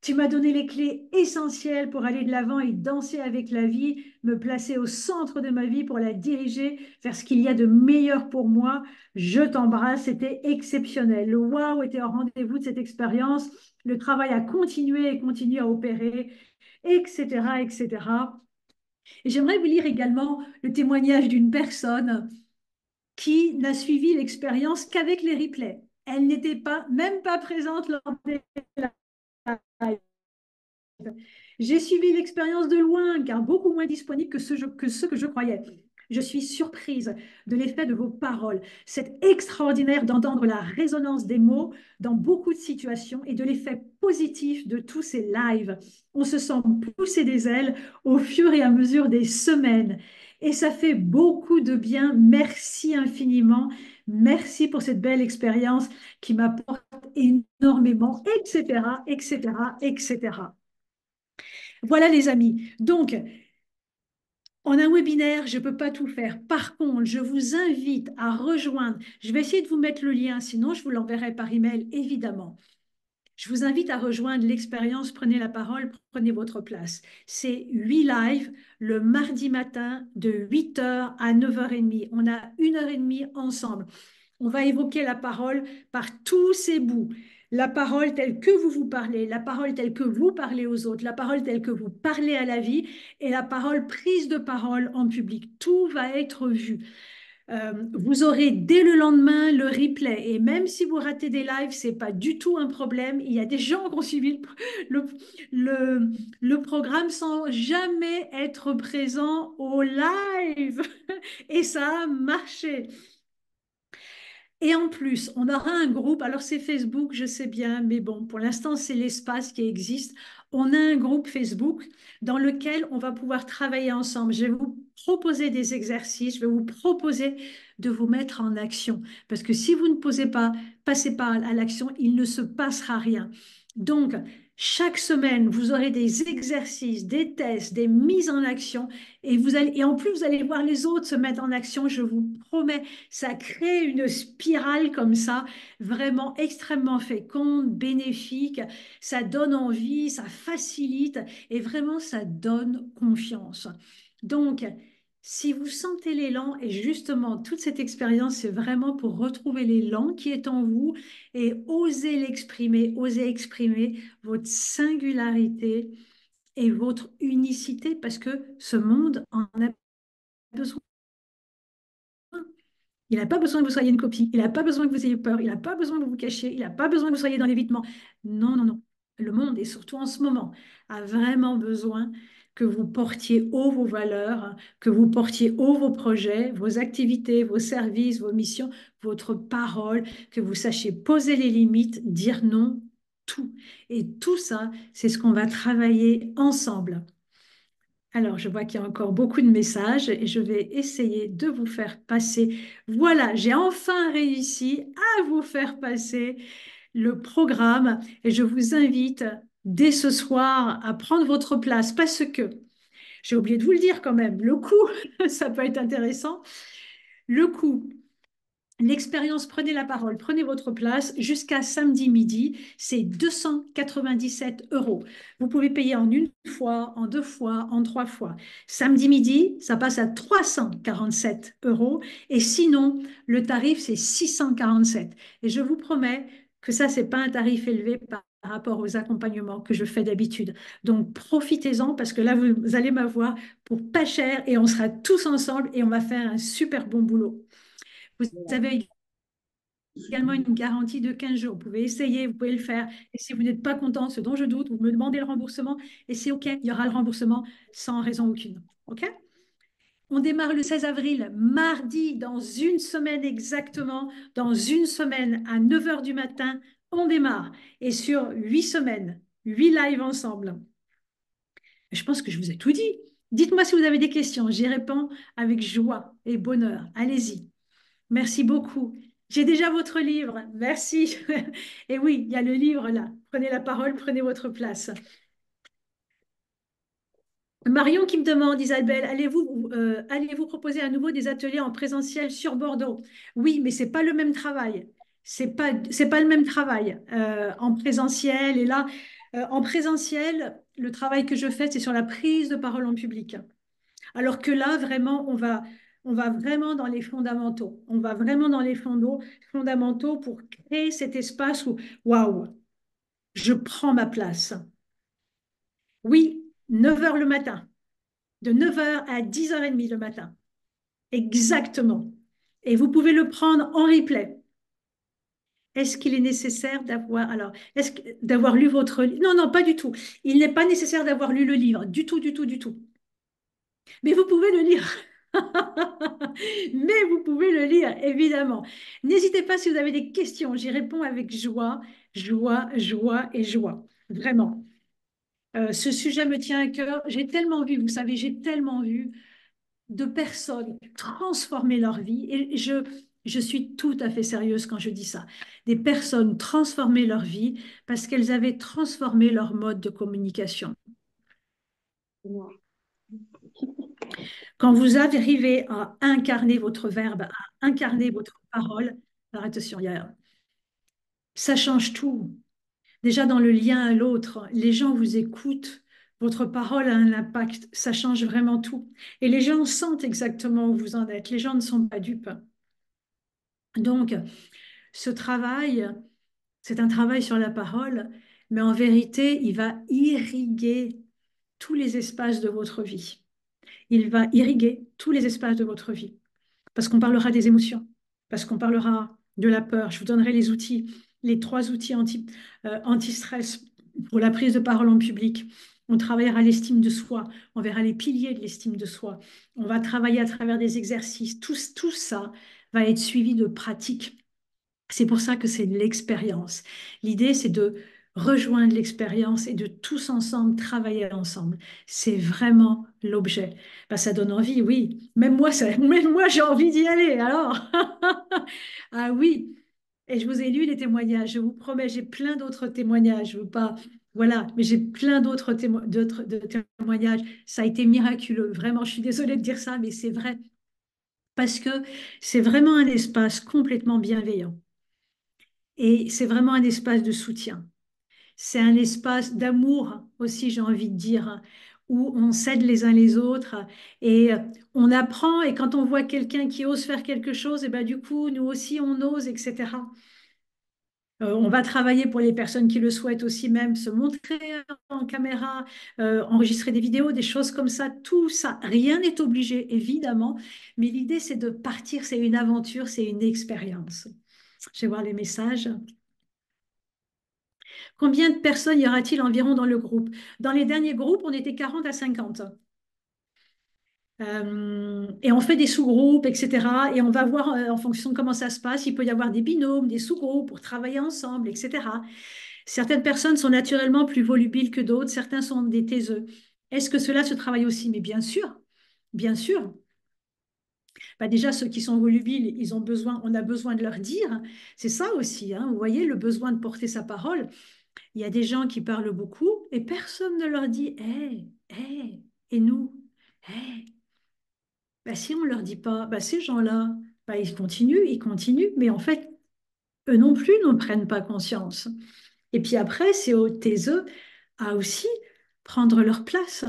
Tu m'as donné les clés essentielles pour aller de l'avant et danser avec la vie, me placer au centre de ma vie pour la diriger vers ce qu'il y a de meilleur pour moi. Je t'embrasse, c'était exceptionnel. Le waouh était au rendez-vous de cette expérience. Le travail a continué et continue à opérer, etc., etc. Et j'aimerais vous lire également le témoignage d'une personne qui n'a suivi l'expérience qu'avec les replays. Elle n'était pas, même pas présente lors des lives. J'ai suivi l'expérience de loin, car beaucoup moins disponible que ce que je croyais. Je suis surprise de l'effet de vos paroles. C'est extraordinaire d'entendre la résonance des mots dans beaucoup de situations et de l'effet positif de tous ces lives. On se sent pousser des ailes au fur et à mesure des semaines. Et ça fait beaucoup de bien. Merci infiniment. Merci pour cette belle expérience qui m'apporte énormément, etc., etc., etc. Voilà les amis. Donc, en un webinaire, je ne peux pas tout faire. Par contre, je vous invite à rejoindre. Je vais essayer de vous mettre le lien, sinon je vous l'enverrai par email, évidemment. Je vous invite à rejoindre l'expérience Prenez la parole, prenez votre place. C'est 8 lives le mardi matin de 8h à 9h30. On a 1h30 ensemble. On va évoquer la parole par tous ses bouts. La parole telle que vous vous parlez, la parole telle que vous parlez aux autres, la parole telle que vous parlez à la vie et la parole prise de parole en public. Tout va être vu. Vous aurez dès le lendemain le replay. Et même si vous ratez des lives, ce n'est pas du tout un problème. Il y a des gens qui ont suivi le, le, le programme sans jamais être présents au live. Et ça a marché. Et en plus, on aura un groupe, alors c'est Facebook, je sais bien, mais bon, pour l'instant, c'est l'espace qui existe. On a un groupe Facebook dans lequel on va pouvoir travailler ensemble. Je vais vous proposer des exercices, je vais vous proposer de vous mettre en action. Parce que si vous ne passez pas à l'action, il ne se passera rien. Donc, chaque semaine, vous aurez des exercices, des tests, des mises en action. Et en plus, vous allez voir les autres se mettre en action, je vous promets. Ça crée une spirale comme ça, vraiment extrêmement féconde, bénéfique. Ça donne envie, ça facilite et vraiment ça donne confiance. Donc, si vous sentez l'élan, et justement toute cette expérience, c'est vraiment pour retrouver l'élan qui est en vous et oser exprimer votre singularité et votre unicité parce que ce monde en a besoin. Il n'a pas besoin que vous soyez une copie. Il n'a pas besoin que vous ayez peur. Il n'a pas besoin que vous vous cachiez. Il n'a pas besoin que vous soyez dans l'évitement. Non, non, non. Le monde, et surtout en ce moment, a vraiment besoin que vous portiez haut vos valeurs, que vous portiez haut vos projets, vos activités, vos services, vos missions, votre parole, que vous sachiez poser les limites, dire non, tout. Et tout ça, c'est ce qu'on va travailler ensemble. Alors, je vois qu'il y a encore beaucoup de messages et je vais essayer de vous faire passer. Voilà, j'ai enfin réussi à vous faire passer le programme et je vous invite dès ce soir à prendre votre place parce que, j'ai oublié de vous le dire quand même, le coût, ça peut être intéressant, le coût. L'expérience, prenez la parole, prenez votre place jusqu'à samedi midi, c'est 297 euros. Vous pouvez payer en une fois, en deux fois, en trois fois. Samedi midi, ça passe à 347 euros et sinon, le tarif, c'est 647. Et je vous promets que ça, c'est pas un tarif élevé par rapport aux accompagnements que je fais d'habitude. Donc, profitez-en parce que là, vous allez m'avoir pour pas cher et on sera tous ensemble et on va faire un super bon boulot. Vous avez également une garantie de 15 jours. Vous pouvez essayer, vous pouvez le faire. Et si vous n'êtes pas content, ce dont je doute, vous me demandez le remboursement et c'est OK, il y aura le remboursement sans raison aucune. OK? On démarre le 16 avril, mardi, dans une semaine exactement, dans une semaine à 9 heures du matin, on démarre. Et sur 8 semaines, 8 lives ensemble. Je pense que je vous ai tout dit. Dites-moi si vous avez des questions, j'y réponds avec joie et bonheur. Allez-y. Merci beaucoup. J'ai déjà votre livre. Merci. Et oui, il y a le livre là. Prenez la parole, prenez votre place. Marion qui me demande, Isabelle, allez-vous proposer à nouveau des ateliers en présentiel sur Bordeaux? Oui, mais c'est pas le même travail. C'est pas le même travail en présentiel. Et là, En présentiel, le travail que je fais, c'est sur la prise de parole en public. Alors que là, vraiment, on va vraiment dans les fondamentaux. On va vraiment dans les fondamentaux pour créer cet espace où, waouh, je prends ma place. Oui, 9 heures le matin, de 9 heures à 10h30 le matin. Exactement. Et vous pouvez le prendre en replay. Est-ce qu'il est nécessaire d'avoir, alors, d'avoir lu votre livre? Non, non, pas du tout. Il n'est pas nécessaire d'avoir lu le livre, du tout, du tout, du tout. Mais vous pouvez le lire. Mais vous pouvez le lire, évidemment. N'hésitez pas si vous avez des questions. J'y réponds avec joie, joie, joie et joie. Vraiment. Ce sujet me tient à cœur. J'ai tellement vu, vous savez, j'ai tellement vu de personnes transformer leur vie. Et je suis tout à fait sérieuse quand je dis ça. Des personnes transformer leur vie parce qu'elles avaient transformé leur mode de communication. Quand vous arrivez à incarner votre verbe, à incarner votre parole, alors attention, ça change tout. Déjà dans le lien à l'autre, les gens vous écoutent, votre parole a un impact, ça change vraiment tout. Et les gens sentent exactement où vous en êtes, les gens ne sont pas dupes. Donc, ce travail, c'est un travail sur la parole, mais en vérité, il va irriguer tous les espaces de votre vie. Il va irriguer tous les espaces de votre vie. Parce qu'on parlera des émotions, parce qu'on parlera de la peur. Je vous donnerai les outils, les 3 outils anti-stress pour la prise de parole en public. On travaillera l'estime de soi, on verra les piliers de l'estime de soi. On va travailler à travers des exercices. Tout ça va être suivi de pratiques. C'est pour ça que c'est l'expérience. L'idée, c'est de rejoindre l'expérience et de tous ensemble travailler ensemble. C'est vraiment l'objet. Ben, ça donne envie, oui. Même moi, j'ai envie d'y aller. Alors, ah oui. Et je vous ai lu les témoignages. Je vous promets, j'ai plein d'autres témoignages. Je veux pas, voilà, mais j'ai plein d'autres témoignages. Ça a été miraculeux. Vraiment, je suis désolée de dire ça, mais c'est vrai parce que c'est vraiment un espace complètement bienveillant. Et c'est vraiment un espace de soutien. C'est un espace d'amour aussi, j'ai envie de dire, où on s'aide les uns les autres et on apprend. Et quand on voit quelqu'un qui ose faire quelque chose, et ben du coup, nous aussi, on ose, etc. On va travailler pour les personnes qui le souhaitent aussi même se montrer en caméra, enregistrer des vidéos, des choses comme ça, tout ça. Rien n'est obligé, évidemment, mais l'idée, c'est de partir, c'est une aventure, c'est une expérience. Je vais voir les messages. Combien de personnes y aura-t-il environ dans le groupe? Dans les derniers groupes, on était 40 à 50. Et on fait des sous-groupes, etc. Et on va voir en fonction de comment ça se passe. Il peut y avoir des binômes, des sous-groupes pour travailler ensemble, etc. Certaines personnes sont naturellement plus volubiles que d'autres. Certains sont des taiseux. Est-ce que cela se travaille aussi? Mais bien sûr, bien sûr. Bah déjà, ceux qui sont volubiles, ils ont besoin, on a besoin de leur dire. C'est ça aussi, hein. Vous voyez, le besoin de porter sa parole. Il y a des gens qui parlent beaucoup et personne ne leur dit hé, hé, et nous, hé. Bah, si on ne leur dit pas, bah, ces gens-là, bah, ils continuent, mais en fait, eux non plus n'en prennent pas conscience. Et puis après, c'est aux taiseux à aussi prendre leur place.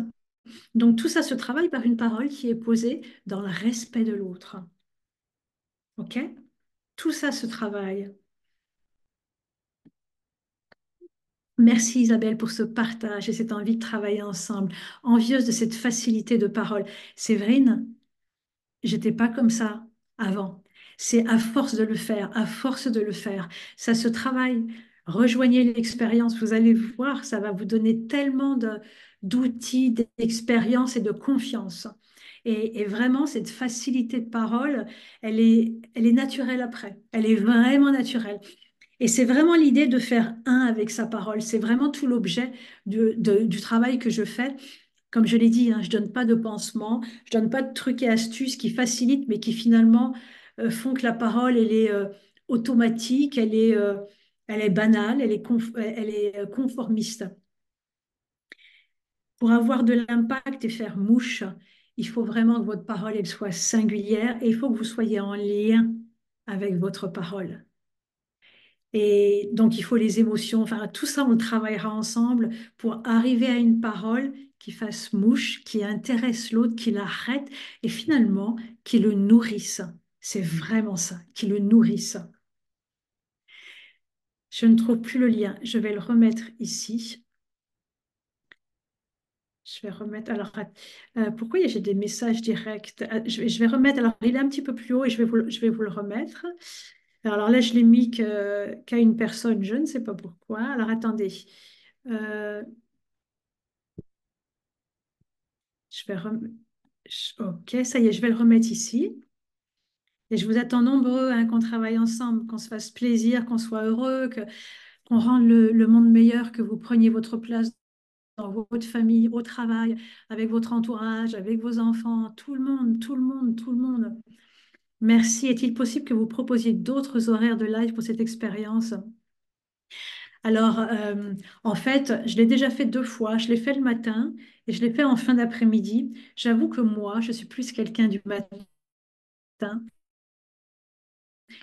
Donc tout ça se travaille par une parole qui est posée dans le respect de l'autre. OK? Tout ça se travaille. Merci Isabelle pour ce partage et cette envie de travailler ensemble, envieuse de cette facilité de parole. Séverine, j'étais pas comme ça avant. C'est à force de le faire, à force de le faire. Ça se travaille. Rejoignez l'expérience, vous allez voir, ça va vous donner tellement d'outils, d'expérience et de confiance. Et vraiment, cette facilité de parole, elle est naturelle après. Elle est vraiment naturelle. Et c'est vraiment l'idée de faire un avec sa parole. C'est vraiment tout l'objet du travail que je fais. Comme je l'ai dit, hein, je donne pas de pansement, je donne pas de trucs et astuces qui facilitent, mais qui finalement font que la parole, elle est automatique, elle est banale, elle est conformiste. Pour avoir de l'impact et faire mouche, il faut vraiment que votre parole, elle soit singulière et il faut que vous soyez en lien avec votre parole. Et donc, il faut les émotions. Enfin, tout ça, on le travaillera ensemble pour arriver à une parole qui fasse mouche, qui intéresse l'autre, qui l'arrête et finalement qui le nourrisse. C'est vraiment ça, qui le nourrisse. Je ne trouve plus le lien. Je vais le remettre ici. Je vais remettre. Alors, pourquoi j'ai des messages directs? Je vais remettre. Alors, il est un petit peu plus haut et je vais vous le remettre. Alors là, je l'ai mis qu'à une personne. Je ne sais pas pourquoi. Alors, attendez. Euh, je vais Ok, ça y est, je vais le remettre ici. Et je vous attends nombreux, hein, qu'on travaille ensemble, qu'on se fasse plaisir, qu'on soit heureux, qu'on rende le monde meilleur, que vous preniez votre place dans votre famille, au travail, avec votre entourage, avec vos enfants, tout le monde, tout le monde, tout le monde. Merci. Est-il possible que vous proposiez d'autres horaires de live pour cette expérience? Alors, en fait, je l'ai déjà fait 2 fois. Je l'ai fait le matin et je l'ai fait en fin d'après-midi. J'avoue que moi, je suis plus quelqu'un du matin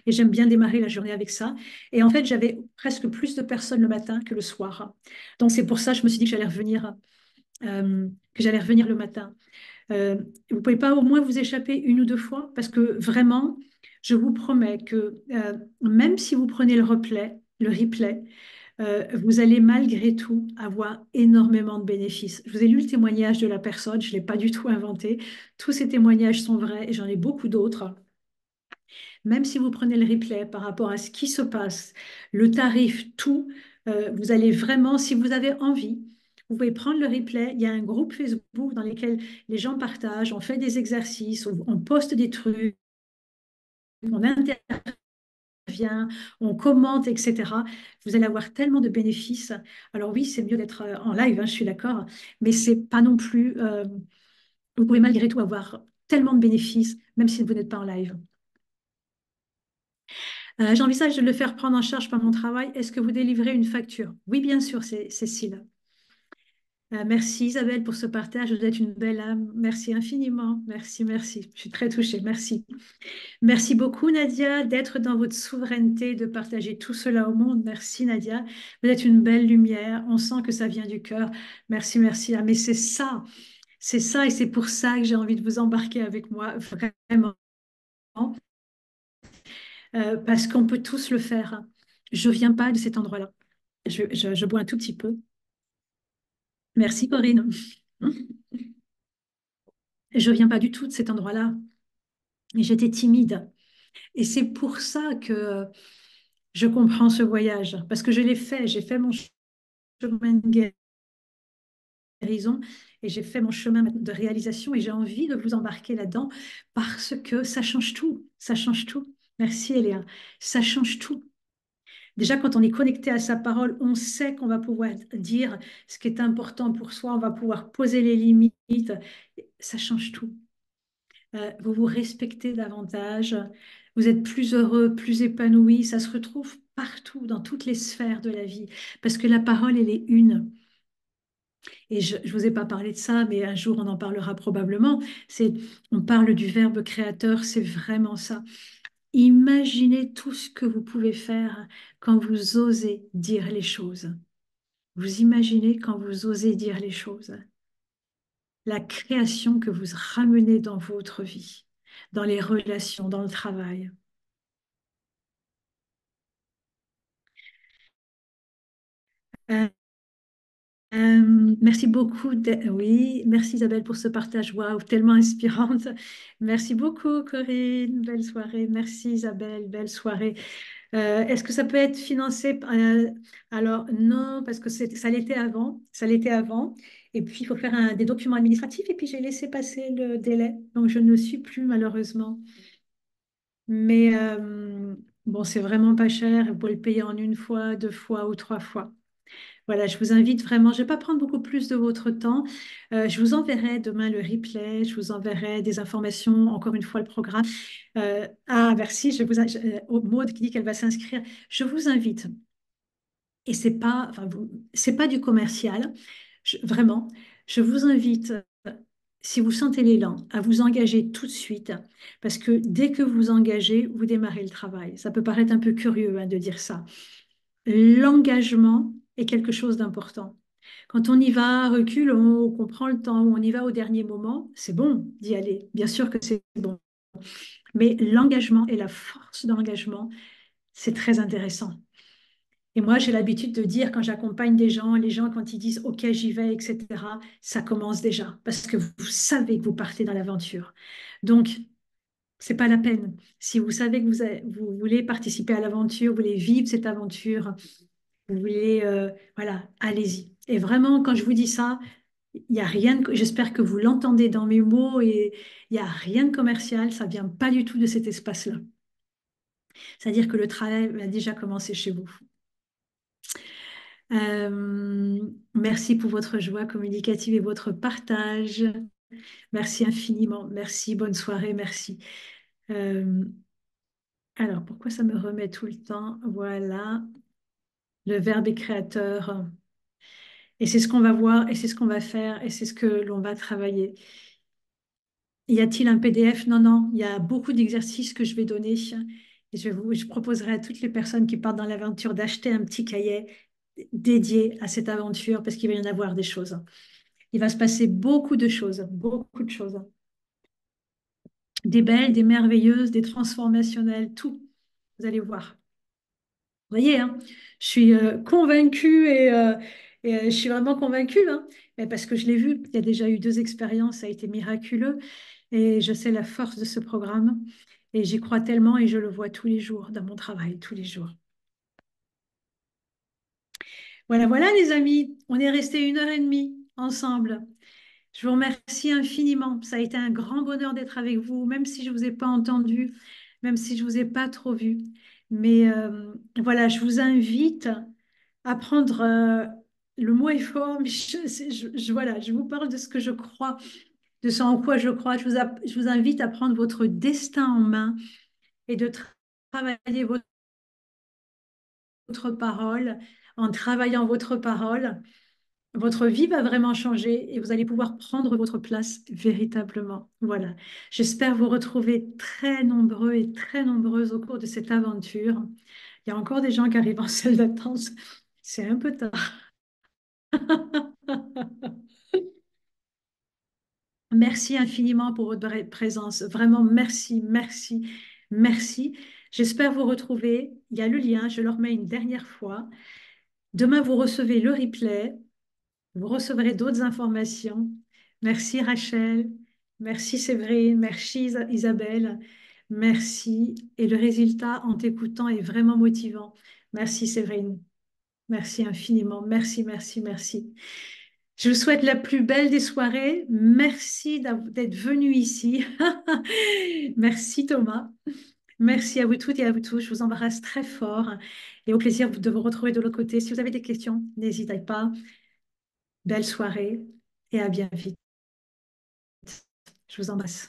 et j'aime bien démarrer la journée avec ça. Et en fait, j'avais presque plus de personnes le matin que le soir. Donc, c'est pour ça que je me suis dit que j'allais revenir le matin. Vous pouvez pas au moins vous échapper 1 ou 2 fois parce que vraiment, je vous promets que même si vous prenez le replay, vous allez malgré tout avoir énormément de bénéfices. Je vous ai lu le témoignage de la personne, je ne l'ai pas du tout inventé. Tous ces témoignages sont vrais et j'en ai beaucoup d'autres. Même si vous prenez le replay par rapport à ce qui se passe, le tarif, tout, vous allez vraiment, si vous avez envie, vous pouvez prendre le replay. Il y a un groupe Facebook dans lequel les gens partagent, on fait des exercices, on poste des trucs, on intervient, on commente, etc. Vous allez avoir tellement de bénéfices. Alors oui, c'est mieux d'être en live, hein, je suis d'accord, mais c'est pas non plus. Vous pouvez malgré tout avoir tellement de bénéfices, même si vous n'êtes pas en live. J'envisage de le faire prendre en charge par mon travail. Est-ce que vous délivrez une facture? Oui, bien sûr, c'est Cécile. Merci Isabelle pour ce partage. Vous êtes une belle âme. Merci infiniment. Merci, merci. Je suis très touchée. Merci. Merci beaucoup Nadia d'être dans votre souveraineté, de partager tout cela au monde. Merci Nadia. Vous êtes une belle lumière. On sent que ça vient du cœur. Merci, merci. Ah, mais c'est ça et c'est pour ça que j'ai envie de vous embarquer avec moi, vraiment. Parce qu'on peut tous le faire. Je viens pas de cet endroit-là. Je bois un tout petit peu. Merci Corinne. Je viens pas du tout de cet endroit-là. Et j'étais timide. Et c'est pour ça que je comprends ce voyage. Parce que je l'ai fait. J'ai fait mon chemin de guérison et j'ai fait mon chemin de réalisation et j'ai envie de vous embarquer là-dedans parce que ça change tout. Ça change tout. Merci Eléa. Ça change tout. Déjà, quand on est connecté à sa parole, on sait qu'on va pouvoir dire ce qui est important pour soi, on va pouvoir poser les limites. Ça change tout. Vous vous respectez davantage, vous êtes plus heureux, plus épanoui. Ça se retrouve partout, dans toutes les sphères de la vie, parce que la parole, elle est une. Et je ne vous ai pas parlé de ça, mais un jour, on en parlera probablement. On parle du verbe créateur, c'est vraiment ça. Imaginez tout ce que vous pouvez faire quand vous osez dire les choses. Vous imaginez quand vous osez dire les choses. La création que vous ramenez dans votre vie, dans les relations, dans le travail. Euh, merci beaucoup. Oui, merci Isabelle pour ce partage. Waouh, tellement inspirante. Merci beaucoup Corinne. Belle soirée. Merci Isabelle. Belle soirée. Est-ce que ça peut être financé alors non, parce que ça l'était avant. Ça l'était avant. Et puis, il faut faire des documents administratifs. Et puis, j'ai laissé passer le délai. Donc, je ne le suis plus malheureusement. Mais bon, c'est vraiment pas cher. Vous pouvez le payer en 1 fois, 2 fois ou 3 fois. Voilà, je vous invite vraiment, je ne vais pas prendre beaucoup plus de votre temps. Je vous enverrai demain le replay, je vous enverrai des informations, encore une fois le programme. Merci, Maud qui dit qu'elle va s'inscrire. Je vous invite, et c'est pas, enfin, c'est pas du commercial, vraiment, je vous invite, si vous sentez l'élan, à vous engager tout de suite, parce que dès que vous vous engagez, vous démarrez le travail. Ça peut paraître un peu curieux hein, de dire ça. l'engagement est quelque chose d'important. Quand on y va, reculons, qu'on prend le temps, on y va au dernier moment, c'est bon d'y aller. Bien sûr que c'est bon. Mais l'engagement et la force de l'engagement, c'est très intéressant. Et moi, j'ai l'habitude de dire quand j'accompagne des gens, les gens, quand ils disent OK, j'y vais, etc., ça commence déjà parce que vous savez que vous partez dans l'aventure. Donc, c'est pas la peine. Si vous savez que vous voulez participer à l'aventure, vous voulez vivre cette aventure, vous voulez, voilà, allez-y. Et vraiment, quand je vous dis ça, il n'y a rien j'espère que vous l'entendez dans mes mots et il n'y a rien de commercial, ça vient pas du tout de cet espace-là. C'est-à-dire que le travail a déjà commencé chez vous. Merci pour votre joie communicative et votre partage. Merci infiniment. Merci, bonne soirée, merci. Euh, alors, pourquoi ça me remet tout le temps? Voilà, le verbe est créateur. Et c'est ce qu'on va voir, et c'est ce qu'on va faire, et c'est ce que l'on va travailler. Y a-t-il un PDF? Non, non, il y a beaucoup d'exercices que je vais donner. Et je proposerai à toutes les personnes qui partent dans l'aventure d'acheter un petit cahier dédié à cette aventure, parce qu'il va y en avoir des choses. Il va se passer beaucoup de choses, beaucoup de choses. Des belles, des merveilleuses, des transformationnelles, tout. Vous allez voir. Vous voyez, hein, je suis convaincue et je suis vraiment convaincue, hein, mais parce que je l'ai vu. Il y a déjà eu 2 expériences, ça a été miraculeux et je sais la force de ce programme et j'y crois tellement et je le vois tous les jours dans mon travail, tous les jours. Voilà, voilà les amis, on est resté 1 heure et demie ensemble. Je vous remercie infiniment. Ça a été un grand bonheur d'être avec vous, même si je ne vous ai pas entendu, même si je ne vous ai pas trop vu. Mais voilà, je vous invite à prendre, le mot est fort, mais voilà, je vous parle de ce que je crois, de ce en quoi je crois. Je vous invite à prendre votre destin en main et de travailler votre parole. En travaillant votre parole, votre vie va vraiment changer et vous allez pouvoir prendre votre place véritablement. Voilà. J'espère vous retrouver très nombreux et très nombreuses au cours de cette aventure. Il y a encore des gens qui arrivent en salle d'attente. C'est un peu tard. Merci infiniment pour votre présence. Vraiment, merci, merci, merci. J'espère vous retrouver. Il y a le lien, je le remets une dernière fois. Demain, vous recevez le replay. Vous recevrez d'autres informations. Merci Rachel, merci Séverine, merci Isabelle, merci. Et le résultat en t'écoutant est vraiment motivant. Merci Séverine, merci infiniment, merci, merci, merci. Je vous souhaite la plus belle des soirées. Merci d'être venu ici. Merci Thomas. Merci à vous toutes et à vous tous. Je vous embrasse très fort et au plaisir de vous retrouver de l'autre côté. Si vous avez des questions, n'hésitez pas. Belle soirée et à bien vite. Je vous embrasse.